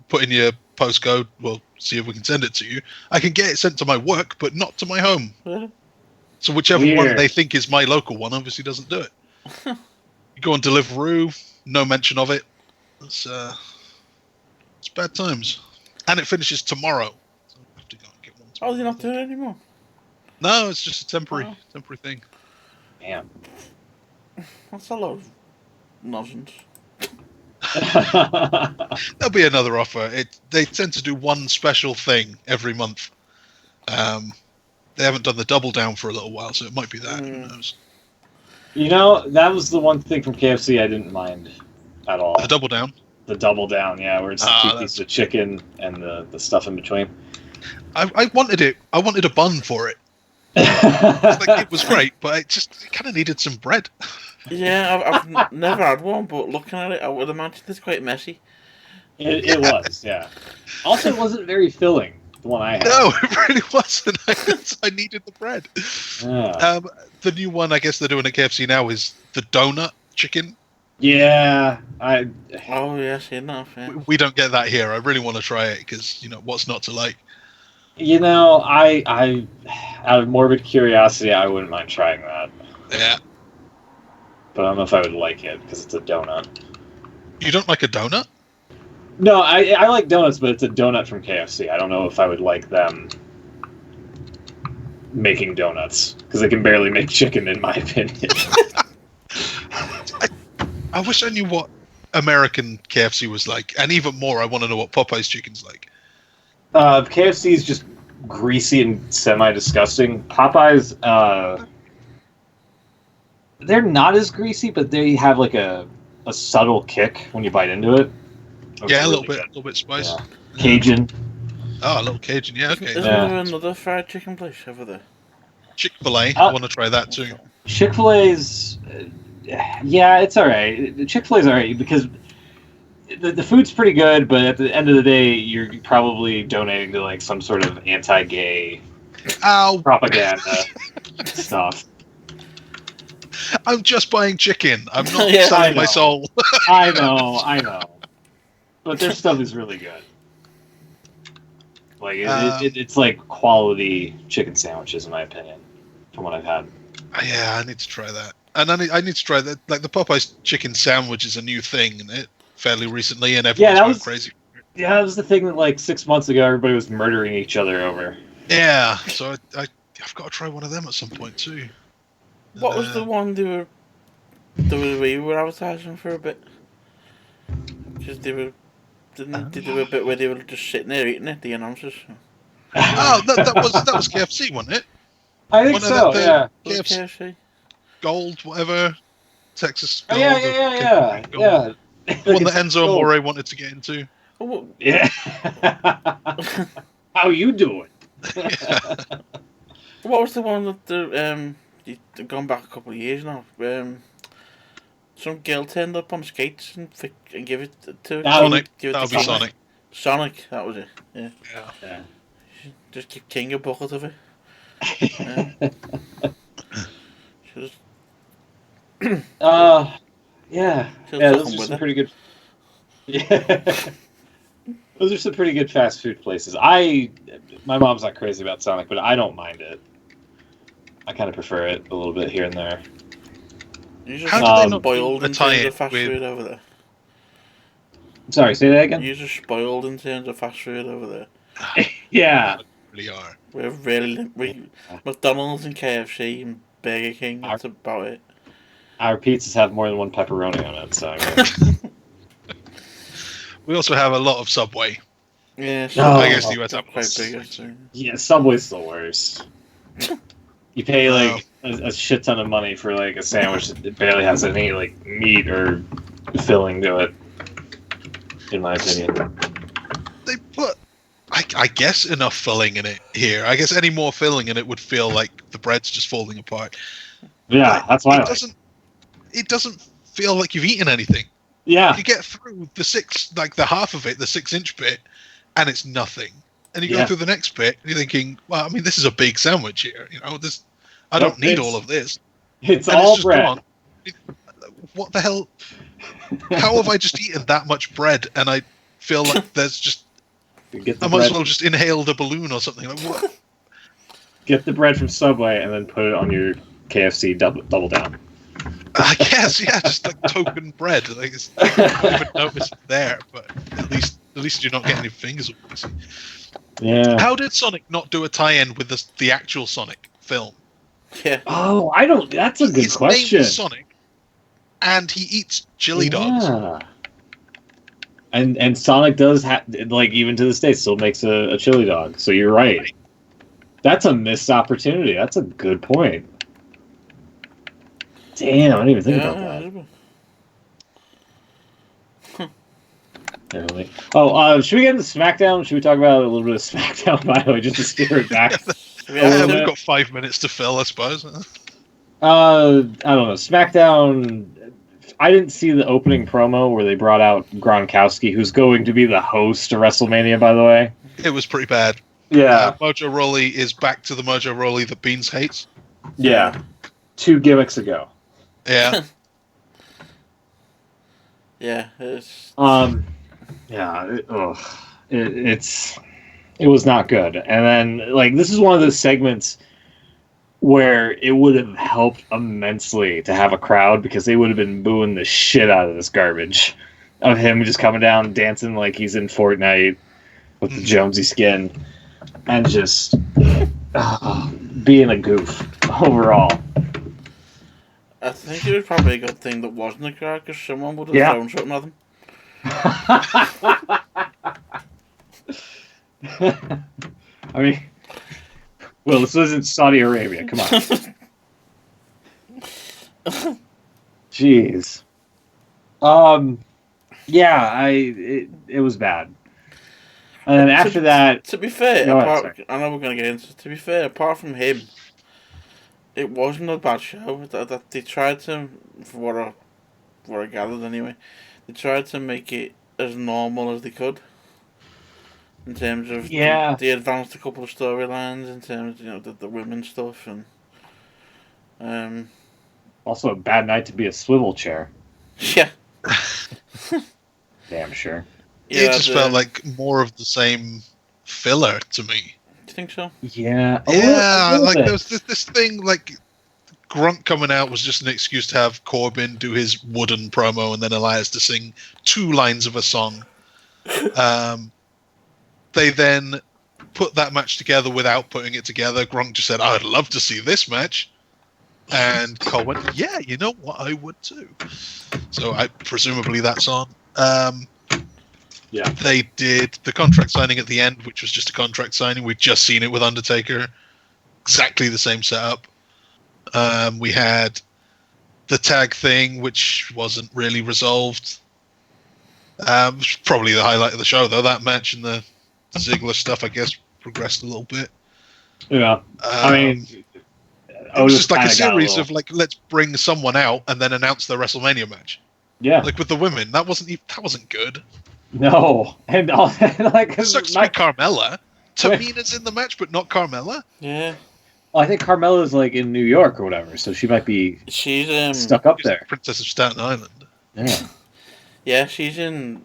put in your postcode, we'll see if we can send it to you. I can get it sent to my work, but not to my home. Really? So whichever one Weird. they think is my local one obviously doesn't do it. You go on Deliveroo, no mention of it. It's bad times. And it finishes tomorrow. So I have to go and get one Oh, tomorrow. they're not doing it anymore? No, it's just a temporary thing. Damn. That's a lot of nonsense. There'll be another offer. They tend to do one special thing every month. They haven't done the double down for a little while, so it might be that. Who knows? That was the one thing from KFC I didn't mind at all. The double down. The double down, yeah, where it's Ah, 2 pieces of chicken and the stuff in between. I wanted it. I wanted a bun for it. It was great, but it kind of needed some bread. Yeah, I've never had one, but looking at it, I would imagine it's quite messy. It was, yeah. Also, it wasn't very filling, the one I had. No, it really wasn't. I needed the bread. Yeah. The new one, I guess they're doing at KFC now, is the donut chicken. Yeah, Oh, yeah, seen that. Yeah. We don't get that here. I really want to try it because what's not to like. I out of morbid curiosity, I wouldn't mind trying that. Yeah. But I don't know if I would like it because it's a donut. You don't like a donut? No, I like donuts, but it's a donut from KFC. I don't know if I would like them making donuts because they can barely make chicken, in my opinion. I wish I knew what American KFC was like, and even more, I want to know what Popeye's chicken's like. KFC is just greasy and semi-disgusting. Popeyes, they're not as greasy, but they have like a subtle kick when you bite into it. Yeah, It's a little really bit spicy. good. Cajun. Oh, a little Cajun. Yeah, okay. Isn't Yeah. there another fried chicken place over there? Chick-fil-A. Oh. I want to try that too. Chick-fil-A's, yeah, it's all right. Chick-fil-A's all right because the food's pretty good, but at the end of the day, you're probably donating to like some sort of anti-gay Ow! propaganda stuff. I'm just buying chicken. I'm not Yeah, I selling know. my soul. I know, but their stuff is really good. Like it's like quality chicken sandwiches, in my opinion, from what I've had. Yeah, I need to try that. And I need to try that. Like the Popeyes chicken sandwich is a new thing, isn't it? Fairly recently, and everyone's that going was- crazy. Yeah, that was the thing that like 6 months ago everybody was murdering each other over. Yeah, so I've got to try one of them at some point too. What was the one we were advertising for a bit? Because they were didn't they do a bit where they were just sitting there eating it? The announcers. Oh, that was KFC, wasn't it? I think One of so. the- Yeah. Was it KFC. KFC? Gold, whatever. Texas Oh, Gold. yeah. Gold. Yeah. The one that It's Enzo gold. Amore wanted to get into. Oh, Yeah. How you doing? what was the one that they've gone back a couple of years now? Some girl turned up on skates and give it to Sonic. give it That to would be Sonic. Sonic, that was it. Yeah. Yeah. Just give King a bucket of it. She was, Yeah. she was Yeah, fucking those are with some it. pretty good. Yeah. Those are some pretty good fast food places. My mom's not crazy about Sonic, but I don't mind it. I kind of prefer it a little bit here and there. You How just do they spoiled not spoiled do in a terms tie-in of fast with- food over there. Sorry, say that again. You're just spoiled in terms of fast food over there. Yeah. Really are. We're really McDonald's and KFC and Burger King. That's about it. Our pizzas have more than one pepperoni on it, so. I mean, We also have a lot of Subway. Yeah, No. I guess the US they're have quite lots. big. Actually. yeah, Subway's the worst. You pay like a shit ton of money for like a sandwich that barely has any like meat or filling to it. In my opinion. They put, I guess, enough filling in it here. I guess any more filling in it would feel like the bread's just falling apart. Yeah, But that's why. it doesn't feel like you've eaten anything. Yeah. You get through the half of it, the 6-inch bit, and it's nothing. And you go Yeah. through the next bit, and you're thinking, well, I mean, this is a big sandwich here. You know, I don't need all of this. It's And all just bread. gone. What the hell? How have I just eaten that much bread? And I feel like there's just, Get the I might bread, as well just inhaled a balloon or something. Like, what? get the bread from Subway and then put it on your KFC double down. I guess, yeah, just like token bread. Like I don't even notice it there, but at least you're not getting your fingers up. Yeah. How did Sonic not do a tie-in with the actual Sonic film? Yeah. Oh, I don't. That's a good His question. name is Sonic, and he eats chili dogs. Yeah. And Sonic does like even to this day still makes a chili dog. So you're right. That's a missed opportunity. That's a good point. Damn, I didn't even think about that. Definitely. Oh, should we get into SmackDown? Should we talk about a little bit of SmackDown, by the way, just to steer it back? Yeah, bit. we've got 5 minutes to fill, I suppose. I don't know. SmackDown. I didn't see the opening promo where they brought out Gronkowski, who's going to be the host of WrestleMania, by the way. It was pretty bad. Yeah. Mojo Rawley is back to the Mojo Rawley that Beans hates. Yeah. 2 gimmicks ago. Yeah. Yeah. It's Yeah. It was not good. And then, like, this is one of those segments where it would have helped immensely to have a crowd because they would have been booing the shit out of this garbage of him just coming down dancing like he's in Fortnite with the Jonesy skin and just being a goof overall. I think it was probably a good thing that wasn't a crowd because someone would have Yeah. thrown something at him. I mean, well, this isn't Saudi Arabia. Come on. Jeez. Yeah, it was bad. And then after that, To be fair, Go ahead, I know we're going to get into it. To be fair, apart from him, it wasn't a bad show. That they tried to, for what I gathered anyway, they tried to make it as normal as they could. In terms of yeah. they advanced a couple of storylines in terms of, the women's stuff and Also, a bad night to be a swivel chair. yeah. Damn sure. It just felt like more of the same filler to me. Do you think so? Yeah. Yeah, like bit. there was this thing like Grunt coming out was just an excuse to have Corbin do his wooden promo and then Elias to sing 2 lines of a song. They then put that match together without putting it together. Grunt just said, "I'd love to see this match," and Cole went, "Yeah, you know what, I would too." So presumably that's on. Yeah. They did the contract signing at the end, which was just a contract signing. We'd just seen it with Undertaker. Exactly the same setup. We had the tag thing, which wasn't really resolved. Probably the highlight of the show, though. That match and the Ziggler stuff, I guess, progressed a little bit. Yeah. I mean, it was just like a series of like, let's bring someone out and then announce the WrestleMania match. Yeah. Like with the women, that wasn't good. No, and like It sucks to be Carmella. Tamina's in the match, but not Carmella. Yeah. Well, I think Carmella's like in New York or whatever, so she might be She's stuck up there. Princess of Staten Island. Yeah. Yeah, she's in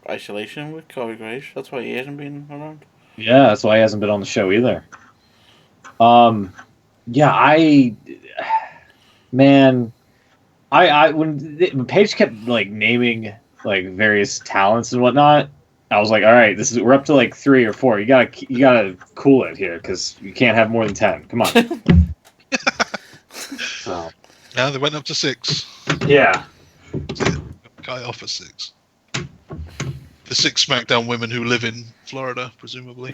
isolation with Corey Graves. That's why he hasn't been around. Yeah, that's why he hasn't been on the show either. Yeah, when Paige kept like naming like various talents and whatnot, I was like, all right, we're up to like 3 or 4. You gotta cool it here because you can't have more than 10. Come on. So. Now they went up to 6. Yeah. Guy off at 6. The 6 SmackDown women who live in Florida, presumably.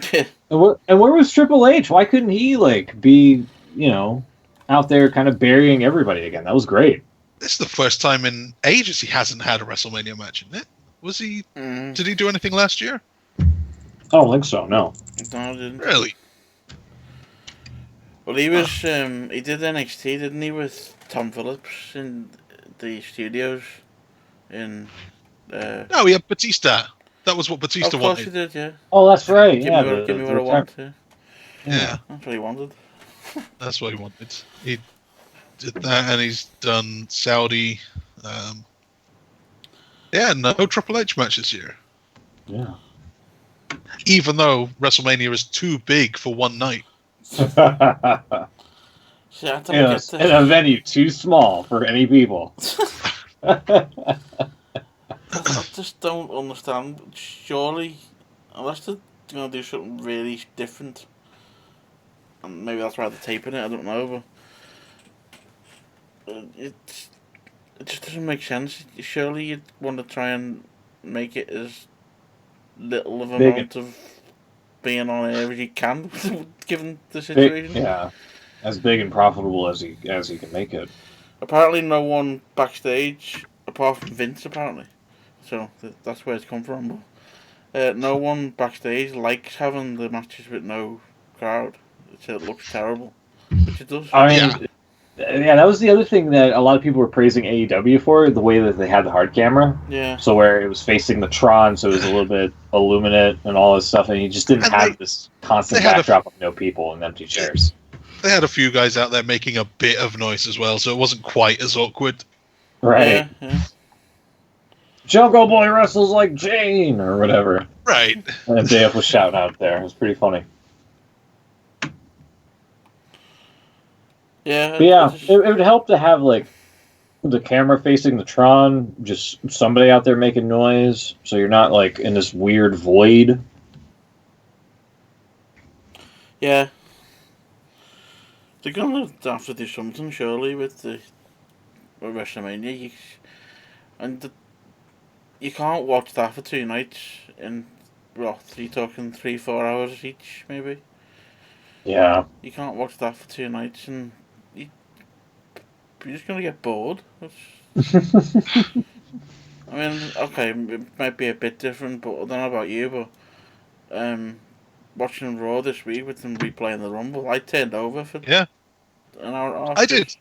And where was Triple H? Why couldn't he like be, out there kind of burying everybody again? That was great. This is the first time in ages he hasn't had a WrestleMania match, isn't it? Was he? Did he do anything last year? I don't think so. No. No, I didn't. Really? Well, he was. He did NXT, didn't he, with Tom Phillips in the studios? No, he had Batista. That was what Batista of course wanted. he did, yeah. Oh, that's right. Give me what I want. Yeah, that's what he wanted. That's what he wanted. He did that, and he's done Saudi. No Triple H match this year. Yeah. Even though WrestleMania is too big for one night. See, I don't get this. In a venue too small for any people. I just don't understand. Surely, unless they're going to do something really different, and maybe that's why they're taping it, I don't know, but it just doesn't make sense. Surely you'd want to try and make it as little of amount of being on air as you can, given the situation. As big and profitable as you can make it. Apparently no one backstage, apart from Vince, apparently. So that's where it's come from. But no one backstage likes having the matches with no crowd. It looks terrible, which it does. I mean, that was the other thing that a lot of people were praising AEW for, the way that they had the hard camera. Yeah. So where it was facing the Tron, so it was a little bit illuminate and all this stuff, and you just didn't have this constant backdrop of no people and empty chairs. They had a few guys out there making a bit of noise as well, so it wasn't quite as awkward. Right. Yeah. Jungle Boy wrestles like Jane, or whatever. Right. And MJF was shouting out there. It was pretty funny. Yeah. It would help to have, like, the camera facing the Tron, just somebody out there making noise, so you're not, like, in this weird void. Yeah. They're going to have to do something, surely, with WrestleMania. You can't watch that for 2 nights in, you're talking 3-4 hours each, maybe. Yeah. You can't watch that for 2 nights, and you're just going to get bored. I mean, okay, it might be a bit different, but I don't know about you, but watching Raw this week with them replaying the Rumble. I turned over for Yeah, an hour and a half. I did.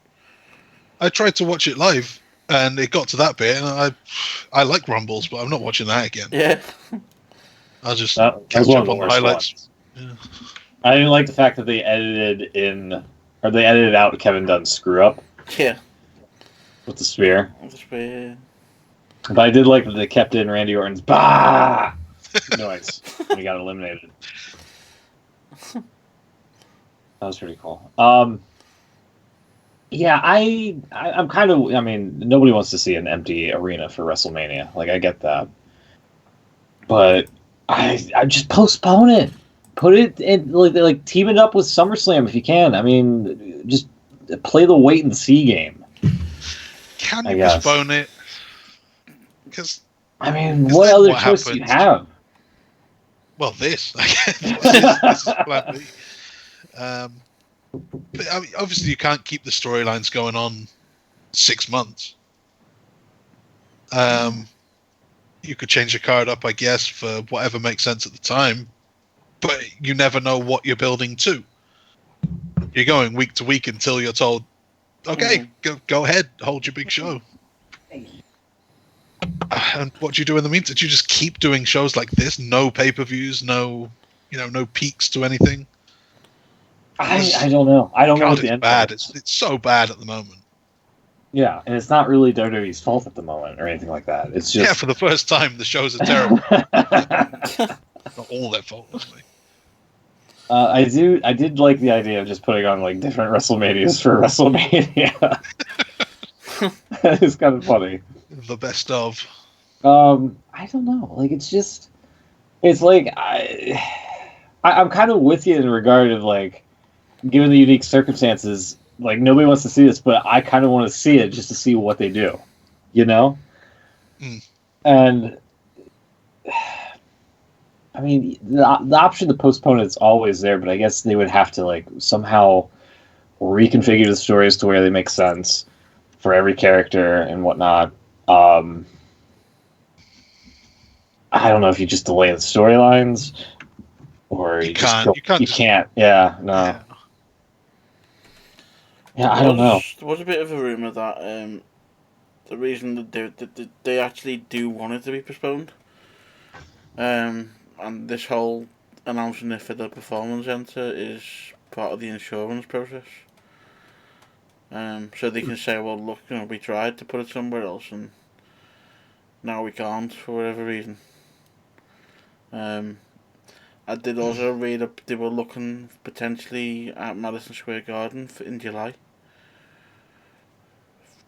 I tried to watch it live, and it got to that bit, and I like Rumbles, but I'm not watching that again. Yeah. I'll just That was catch one up of the on the worst highlights. ones. I didn't like the fact that they edited out Kevin Dunn's screw up Yeah. with the spear. That's weird. But I did like that they kept in Randy Orton's bah noise when he got eliminated. That was pretty cool. Yeah, I'm kind of. I mean, nobody wants to see an empty arena for WrestleMania. Like, I get that, but I just postpone it. Put it in like team it up with SummerSlam if you can. I mean, just play the wait and see game. Can I you guess. postpone it? Because I mean, Is what that other what choice do you happens? have? well, this this is plan B. But I mean, obviously, you can't keep the storylines going on 6 months. You could change the card up, I guess, for whatever makes sense at the time, but you never know what you're building to. You're going week to week until you're told, okay, go ahead, hold your big show. And what do you do in the meantime? Do you just keep doing shows like this? No pay-per-views, no peaks to anything? I don't know. I don't know God, what the it's end bad. is. It's so bad at the moment. Yeah, and it's not really WWE's fault at the moment or anything like that. It's just Yeah, for the first time, the shows are terrible. Not all their fault, obviously. I did like the idea of just putting on like different WrestleManias for WrestleMania. It's kind of funny. The best of. I don't know. Like it's like I'm kind of with you in regard of like, given the unique circumstances, like nobody wants to see this, but I kind of want to see it just to see what they do, you know? And I mean, the option to postpone it's always there, but I guess they would have to like somehow reconfigure the stories to where they make sense for every character and whatnot. I don't know if you just delay the storylines or you can't. Yeah, no. Yeah, I don't know. There was a bit of a rumor that the reason that they actually do want it to be postponed, and this whole announcing it for the Performance Center is part of the insurance process. So they can say, well, look, we tried to put it somewhere else, and now we can't for whatever reason. I did also read up they were looking potentially at Madison Square Garden in July.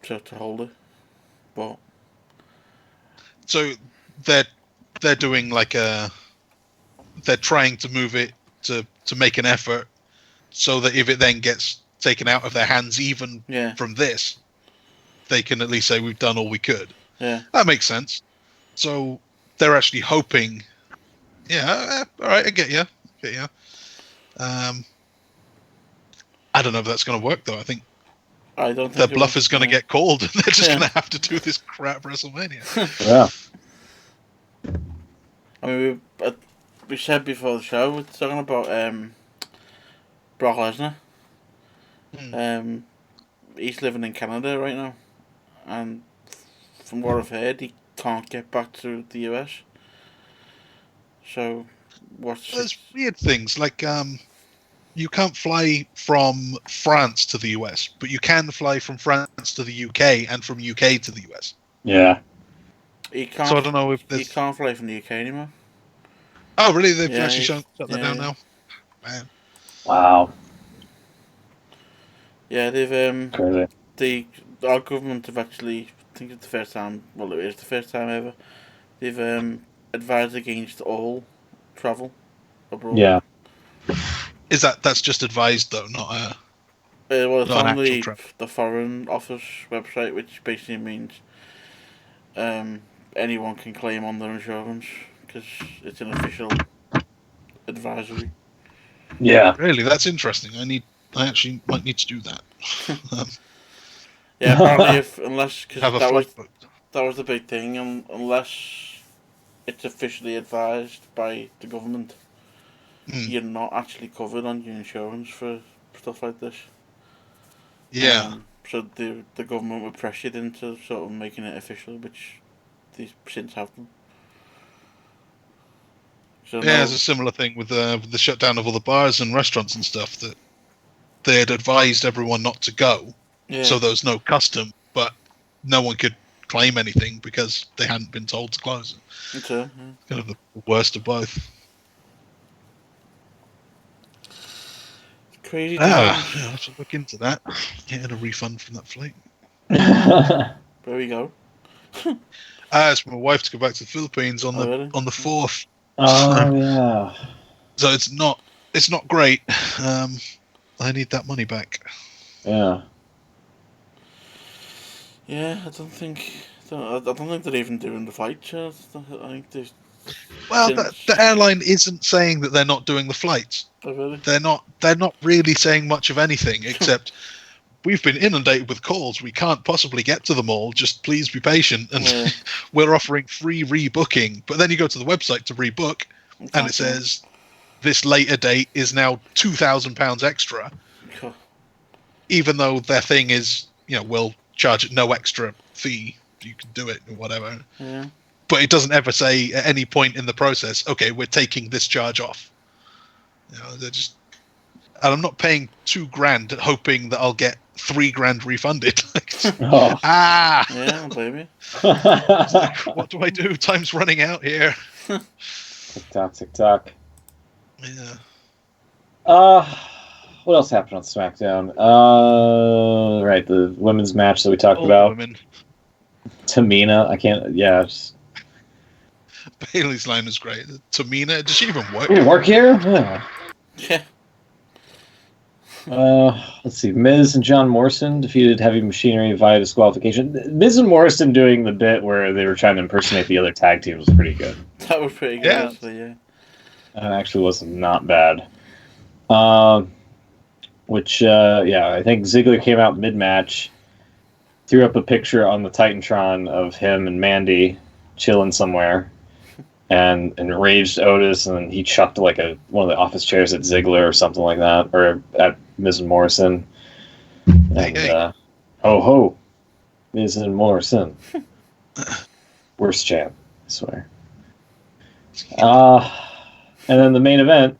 So to hold it, but so they're doing like they're trying to move it to make an effort, so that if it then gets taken out of their hands, even from this, they can at least say we've done all we could. Yeah, that makes sense. So they're actually hoping. Yeah, all right, I get you. I don't know if that's going to work though. I don't think their bluff is going to get called, and they're just going to have to do this crap WrestleMania. Yeah. I mean, we said before the show we're talking about Brock Lesnar. He's living in Canada right now, and from what I've heard, he can't get back to the US. So, there's weird things like you can't fly from France to the US, but you can fly from France to the UK and from UK to the US. Yeah. He can't. So I don't know if he can't fly from the UK anymore. Oh, really? They've actually shut that down now. Man. Wow. Yeah, they've crazy. Our government have actually. I think it's the first time. Well, it is the first time ever. They've advised against all travel abroad. Yeah. Is that's just advised though, not well, it's on the Foreign Office website, which basically means anyone can claim on their insurance because it's an official advisory. Yeah. Really, that's interesting. I actually might need to do that. Yeah, apparently, unless because that was the big thing, unless it's officially advised by the government, you're not actually covered on your insurance for stuff like this. Yeah. So the government were pressured into sort of making it official, which they since have done. So Yeah, it's a similar thing with the shutdown of all the bars and restaurants and stuff, that they had advised everyone not to go, so there was no custom, but no one could claim anything because they hadn't been told to close it. yeah. Kind of the worst of both. Crazy times. Yeah, I'll have to look into that. Getting a refund from that flight. There we go. I asked my wife to go back to the Philippines on Really? the 4th. Oh yeah. So it's not great. I need that money back. Yeah. Yeah, I don't think they're even doing the flight. I think they. Well, Since- the airline isn't saying that they're not doing the flights. Oh, really? They're not really saying much of anything except we've been inundated with calls. We can't possibly get to them all. Just please be patient. And we're offering free rebooking. But then you go to the website to rebook, and it says this later date is now £2,000 extra, even though their thing is, we'll charge it no extra fee. You can do it or whatever. Yeah. But it doesn't ever say at any point in the process, okay, we're taking this charge off. They're just, and I'm not paying $2,000 hoping that I'll get $3,000 refunded. Oh. Yeah, I don't blame you. What do I do? Time's running out here. TikTok. Yeah. What else happened on SmackDown? Right, the women's match that we talked All about. women. Tamina, I can't. Yeah. Bailey's line is great. Tamina, does she even work? You work here? Yeah. Yeah. Let's see. Miz and John Morrison defeated Heavy Machinery via disqualification. Miz and Morrison doing the bit where they were trying to impersonate the other tag team was pretty good. That was pretty good, Yeah. actually, yeah. That actually was not bad. Which, I think Ziggler came out mid-match, threw up a picture on the Titantron of him and Mandy chilling somewhere, and enraged Otis, and he chucked like one of the office chairs at Ziggler or something like that, or at Miz and Morrison. And, Hey. ho ho, Miz and Morrison. Worst chant, I swear. And then the main event,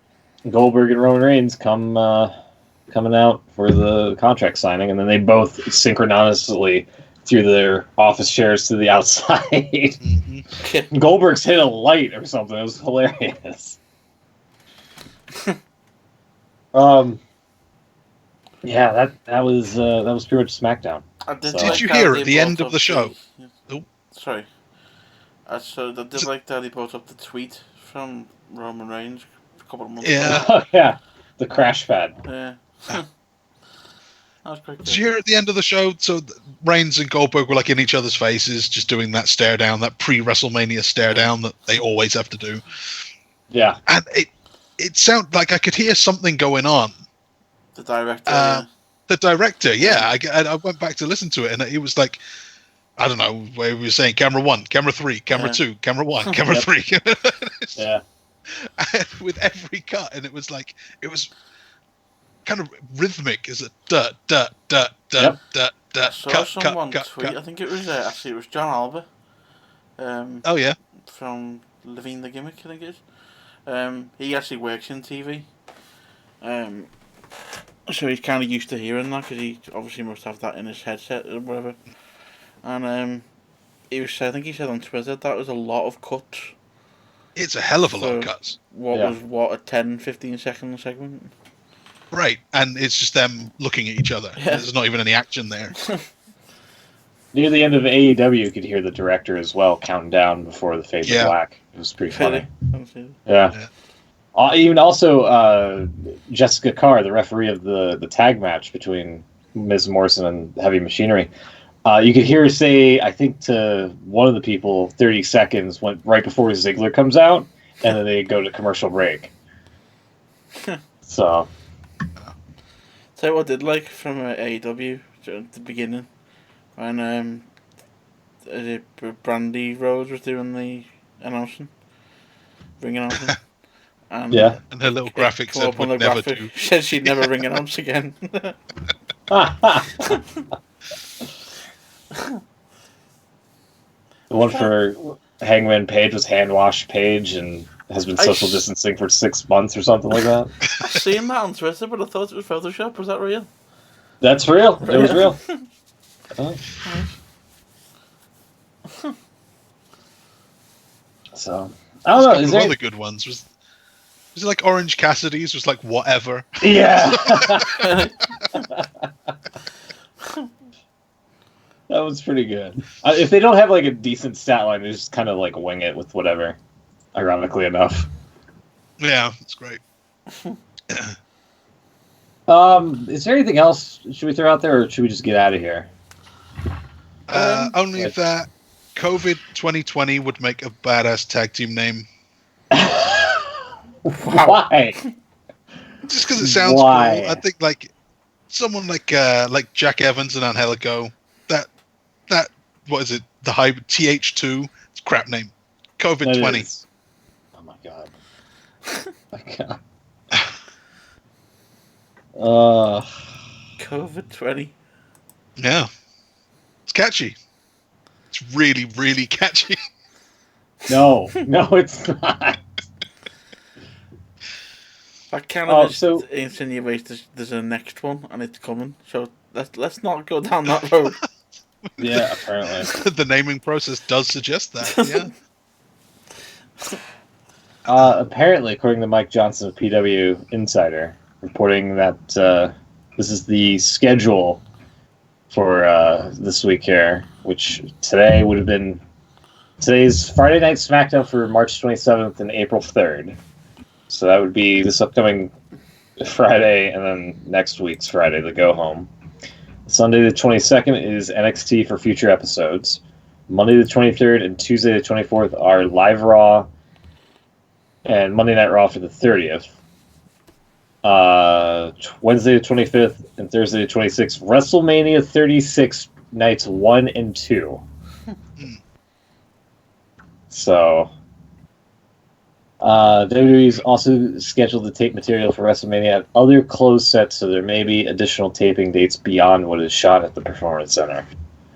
Goldberg and Roman Reigns coming out for the contract signing, and then they both synchronously threw their office chairs to the outside. Mm-hmm. Goldberg's hit a light or something. It was hilarious. Yeah, that was pretty much SmackDown. Did you hear at the end of the show? Oh. Sorry. I did like that he brought up the tweet from Roman Reigns a couple of months ago. Oh, yeah, the crash pad. Yeah. That was quite Did you hear at the end of the show? So Reigns and Goldberg were like in each other's faces, just doing that stare down, that pre-WrestleMania stare down that they always have to do. Yeah. And it sounded like I could hear something going on. The director. The director, yeah. I went back to listen to it, and it was like, I don't know, where we were saying camera 1, camera 3, camera 2, camera 1, camera 3. Yeah. And with every cut, and it was kind of rhythmic, is it? Duh, duh, duh, duh, Yep. duh, duh. I saw someone tweet. I think it was it was John Alba. Oh yeah. From Levine the Gimmick, I think it is. He actually works in TV. So he's kind of used to hearing that because he obviously must have that in his headset or whatever. And I think he said on Twitter that was a lot of cuts. It's a hell of a lot of cuts. Was a 10-15 second segment? Right, and it's just them looking at each other. Yeah. There's not even any action there. Near the end of AEW, you could hear the director as well counting down before the fade to black. It was pretty funny. Yeah. Even also, Jessica Carr, the referee of the tag match between Miz Morrison and Heavy Machinery, you could hear her say, I think to one of the people, 30 seconds right before Ziggler comes out, and then they go to commercial break. So. Tell you what I did like from AEW at the beginning, when Brandy Rose was doing the announcing, ring announcing. And Yeah. And her little it graphic come said up on would the never graphic, do. said she'd never ring announce again. The one for Hangman Page was hand wash Page and has been social distancing for 6 months or something like that. I seen that on Twitter, but I thought it was Photoshop. Was that real? That's real. It was real. Oh. So I don't know. There's a couple Is of there? other good ones. Was it like Orange Cassidy's? Was like whatever. Yeah. That was pretty good. If they don't have like a decent stat line, they just kind of like wing it with whatever. Ironically enough. Yeah, it's great. Is there anything else should we throw out there, or should we just get out of here? Only that COVID 2020 would make a badass tag team name. Why? Just because it sounds Why? cool. I think like someone like Jack Evans and Angelico. That what is it? The high TH2. It's a crap name. COVID That 20. is- Oh my god. My god. COVID 20. Yeah, it's catchy. It's really, really catchy. No, it's not. That kind of so- insinuates there's a next one and it's coming. So let's not go down that road. Yeah, apparently. The naming process does suggest that. Yeah. Apparently, according to Mike Johnson of PW Insider, reporting that this is the schedule for this week here, which today would have been today's Friday Night SmackDown for March 27th and April 3rd. So that would be this upcoming Friday and then next week's Friday, the go home. Sunday the 22nd is NXT for future episodes. Monday the 23rd and Tuesday the 24th are Live Raw and Monday Night Raw for the 30th. Wednesday the 25th and Thursday the 26th, WrestleMania 36 nights 1 and 2. So, WWE's also scheduled to tape material for WrestleMania at other closed sets, so there may be additional taping dates beyond what is shot at the Performance Center.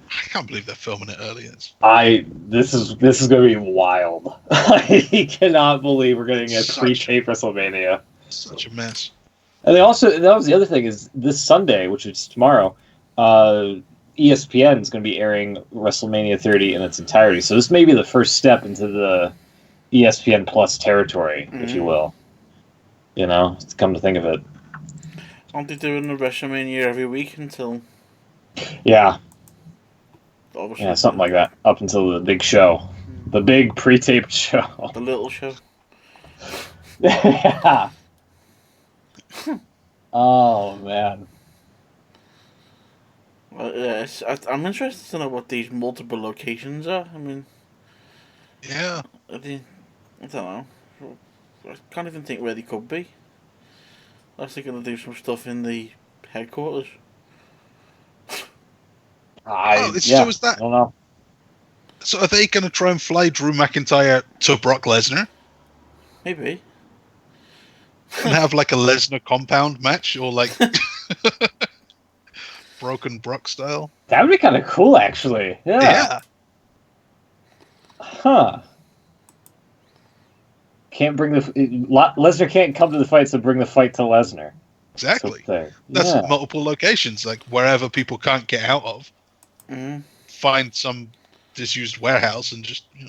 I can't believe they're filming it early. This is going to be wild. I cannot believe we're getting a pre-tape WrestleMania. Such a mess. And they also, that was the other thing, is this Sunday, which is tomorrow, ESPN is going to be airing WrestleMania 30 in its entirety. So this may be the first step into the ESPN Plus territory, if you will. You know, to come to think of it. Aren't they doing the WrestleMania every week until... Yeah. Obviously, Yeah, something like that. Up until the big show. The big pre-taped show. The little show. Yeah. Oh, man. Yes, I'm interested to know what these multiple locations are. I mean, Yeah. I don't know. I can't even think where they could be. Unless they're going to do some stuff in the headquarters. So is that? I don't know. So are they going to try and fly Drew McIntyre to Brock Lesnar Maybe. and have like a Lesnar compound match, or like Broken Brock style? That would be kind of cool, actually. Yeah. Huh. Can't bring Lesnar can't come to the fight, so bring the fight to Lesnar. Exactly. That's That's multiple locations, like wherever people can't get out of. Mm-hmm. Find some disused warehouse and just Yeah.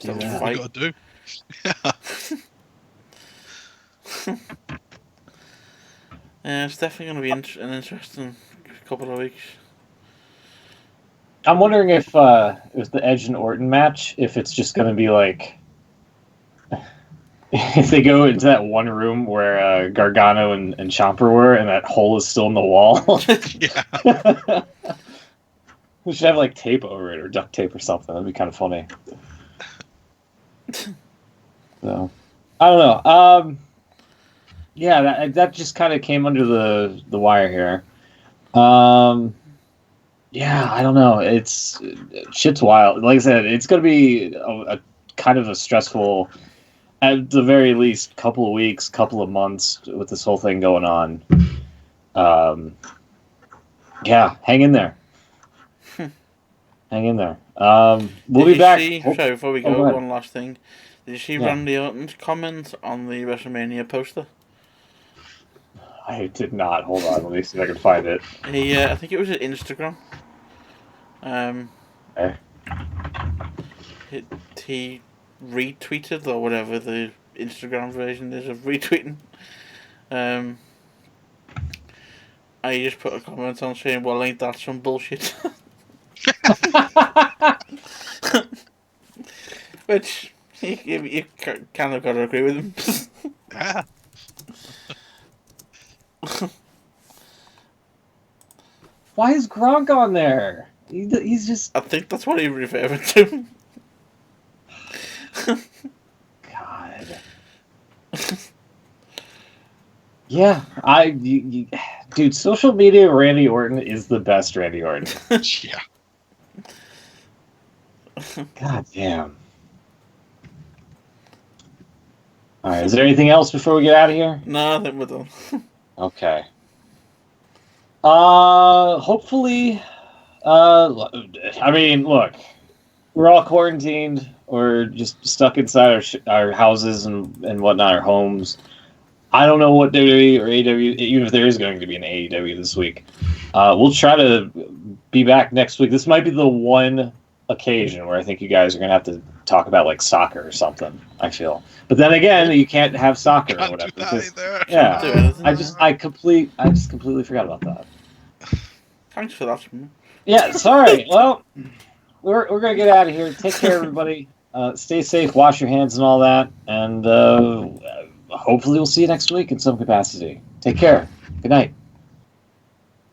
that's what we got to do. Yeah, it's definitely going to be an interesting couple of weeks. I'm wondering if the Edge and Orton match, if it's just going to be like, if they go into that one room where Gargano and Ciampa were, and that hole is still in the wall. Yeah. We should have like tape over it or duct tape or something. That'd be kind of funny. So, I don't know. Yeah, that just kind of came under the wire here. Yeah, I don't know. Shit's wild. Like I said, it's going to be a kind of a stressful at the very least, couple of weeks, couple of months with this whole thing going on. Yeah, hang in there. Hang in there. We'll be back. Sorry, before we go go, ahead. one last thing. Did you see Yeah. Randy Orton's comment on the WrestleMania poster? I did not. Hold on. Let me see if I can find it. I think it was at Instagram. Okay. He retweeted, or whatever the Instagram version is of retweeting. I just put a comment on saying, "Well, ain't that some bullshit?" Which you kind of got to agree with him. Yeah. Why is Gronk on there? He's just I think that's what he referred to. God. Yeah, dude. Social media Randy Orton is the best Randy Orton. Yeah. God damn. All right. Is there anything else before we get out of here? No, I think we're done. Okay. Hopefully. I mean, look, we're all quarantined. We're just stuck inside our houses and whatnot, our homes. I don't know what WWE or AEW, even if there is going to be an AEW this week. We'll try to be back next week. This might be the one occasion where I think you guys are going to have to talk about like soccer or something, I feel. But then again, you can't have soccer or Can't whatever. do that because- either. yeah, Do anything. I just completely forgot about that. Thanks for that. Yeah, sorry. Well, we're gonna get out of here. Take care, everybody. Stay safe. Wash your hands and all that. And hopefully, we'll see you next week in some capacity. Take care. Good night.